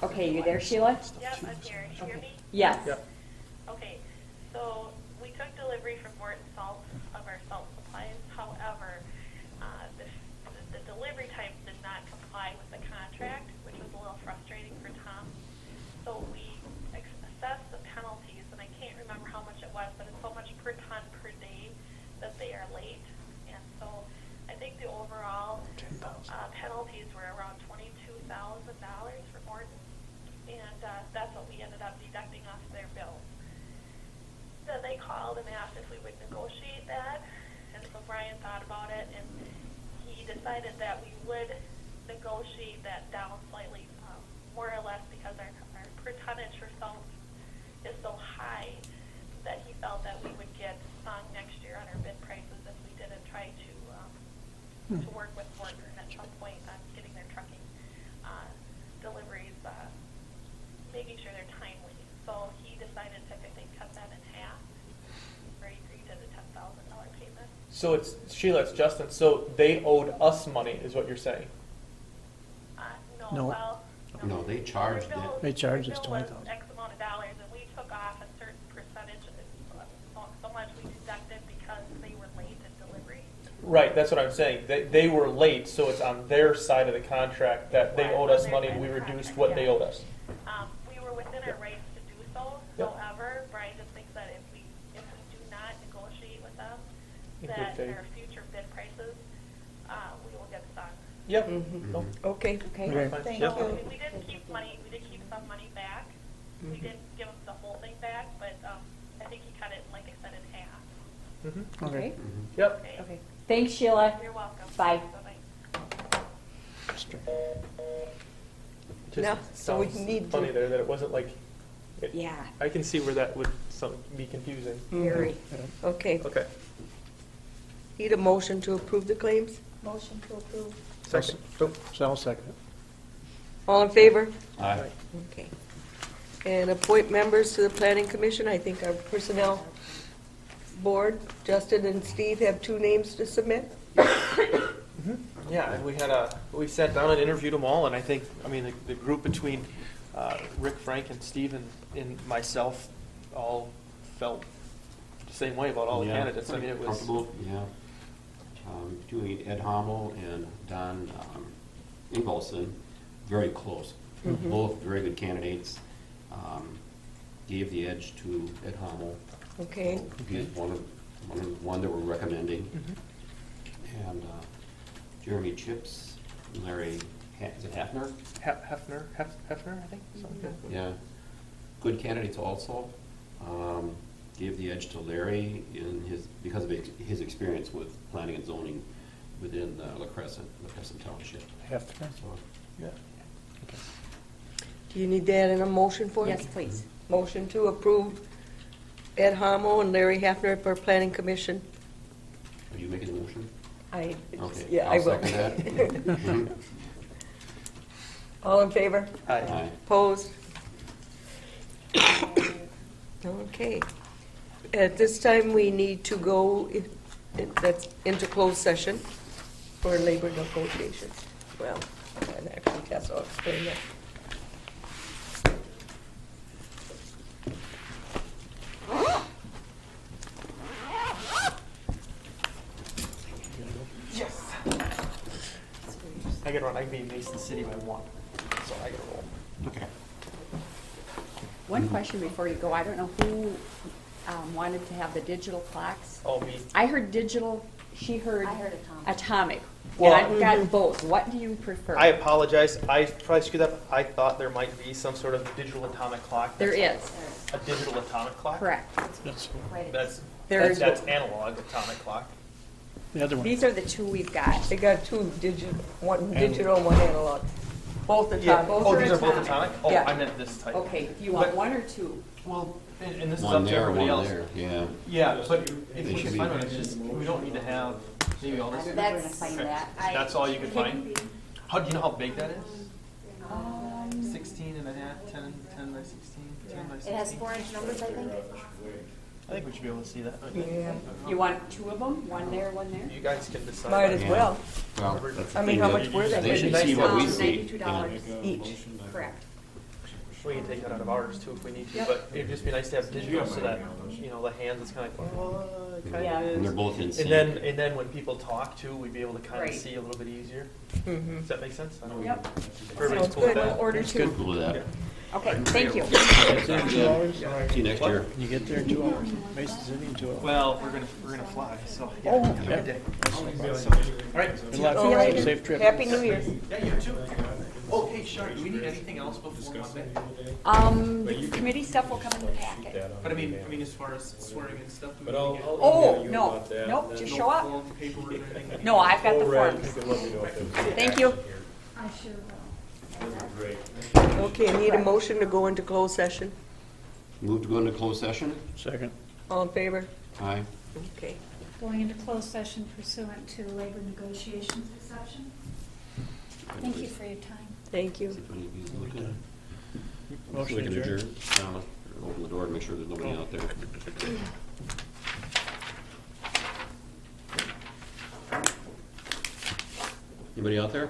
Okay, you there, Sheila? Yep, I'm here. Can you hear me? Yes. Okay, so we took delivery from Morton Salt of our salt supplies. However, the delivery time did not comply with the contract, which was a little frustrating for Tom. So we assessed the penalties, and I can't remember how much it was, but it's so much per ton per day that they are late. And so I think the overall penalties were around $22,000 for Morton. And that's what we ended up deducting off their bills. Then they called and asked if we would negotiate that, and so Brian thought about it, and he decided that we would negotiate that down slightly, more or less because our per tonnage for salt is so high that he felt that we would get stung next year on our bid prices if we didn't try to work with Morton at some point on getting their trucking deliveries, making sure they're timely. So he decided to, I think, cut that in half, or he agreed to the $10,000 payment. So it's, Sheila, it's Justin, so they owed us money, is what you're saying? No. Well, No, they charged it. They charged us their bill was $20,000. X amount of dollars, and we took off a certain percentage, so much we deducted because they were late in delivery. Right, that's what I'm saying. They were late, so it's on their side of the contract that they owed us money and we reduced what they owed us. We were within our rights to do so. However, Brian just thinks that if we do not negotiate with them, In good that faith. our future bid prices Yep. Mhm. Okay. Okay. Thank Yep. you. We did keep money, we did keep some money back. We didn't give him the whole thing back, but I think he cut it, like I said, in half. Mhm. Okay. Yep. Okay. Thanks, Sheila. You're welcome. Bye. Bye-bye. Just Now, so we sounds need to- funny there that it wasn't like. Yeah. I can see where that would be confusing. Very. Okay. Okay. Need a motion to approve the claims? Motion to approve. Second. So I'll second it. All in favor? Aye. Okay. And appoint members to the planning commission. I think our personnel board, Justin and Steve, have 2 names to submit. Yeah, and we sat down and interviewed them all, and I think, the group between Rick, Frank, and Steve and myself all felt the same way about all the Yeah, candidates. I mean, it was. Comfortable, yeah. Doing Ed Hommel and Don Ingolson, very close. Mhm. Both very good candidates. Gave the edge to Ed Hommel. Okay. He's one that we're recommending. Mhm. And Jeremy Chips, Larry, is it Hafner? Hefner, I think. Something like that. Yeah. Good candidates also. Gave the edge to Larry because of his experience with planning and zoning within La Crescent Township. Hefner? So, Yeah. Do you need that in a motion for Yes, please. Motion to approve Ed Hamo and Larry Hafner for planning commission. Are you making the motion? I, Okay, yeah, I I'll will. second that. Mhm. All in favor? Aye. Opposed? Okay. At this time, we need to go, that's into closed session for labor negotiations. Well, and actually, Tessa will explain that. Yes. I can run. I can be in Mason City by 1, so I gotta roll. Okay. One question before you go. I don't know who wanted to have the digital clocks. Oh, me. I heard digital, she heard. I heard atomic. Atomic. Well, And I've got both. What do you prefer? I apologize. I probably screwed up. I thought there might be some sort of digital atomic clock. There That's- is. A digital atomic clock? Correct. That's analog atomic clock. The other one. These are the 2 we've got. They got 2 one digital, 1 analog. Both atomic. Yeah. Both Oh, are these are both atomic. atomic? Oh, Yeah. I meant this type. Okay, do you want But- 1 or 2? Well, and this is One up to there, everybody one else. there, yeah. Yeah, but if They we should can be- find one, it's just, we don't need to have, maybe all this. We're gonna find that. That's all you could find? How, do you know how big that is? 16 and a half, 10 by 16, 10 by 16? It has 4-inch numbers, I think. I think we should be able to see that. Yeah. You want 2 of them? 1 there, 1 there? You guys can decide. Might as well. Well, that's the I mean, thing, how that much were they? They should see what we see. $92 Each. Correct. We can take that out of ours too if we need to, Yep. but it'd just be nice to have digital so that, the hands, it's kind of like, oh, it kind Yeah. of is. And they're both in sync. And then when people talk too, we'd be able to kind of Right. see a little bit easier. Mhm. Does that make sense? I don't know. Yep. Everybody's Sounds cool with good. that? Order That's 2. good. Cool with that. Okay, thank you. Get there in 2 hours? See you next year. You get there in 2 hours. Mason City in 2 hours. Well, we're gonna fly, so yeah. Oh. Have a good day. All right. Good luck. All right. Safe trip. Happy New Year. Yeah, you too. Oh, hey, Shari, do we need anything else before Monday? The committee stuff will come in the packet. But I mean, as far as swearing and stuff. do we But I'll- need to I'll get- Oh, no, nope, just show up. No form, paperwork, or anything? that- No, I've got the Oh, right, forms. you can let me know if there's- Thank you. I sure will. Great. Okay, I need a motion to go into closed session. Move to go into closed session? Second. All in favor? Aye. Okay. Going into closed session pursuant to labor negotiations exception. Thank you for your time. Thank you. See if any of these look good. Motion We can adjourned. adjourn. Open the door and make sure there's nobody out there. Anybody out there?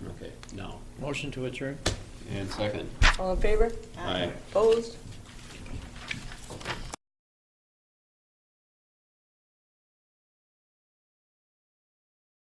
Okay, no. Motion to adjourn. And second. All in favor? Aye. Opposed?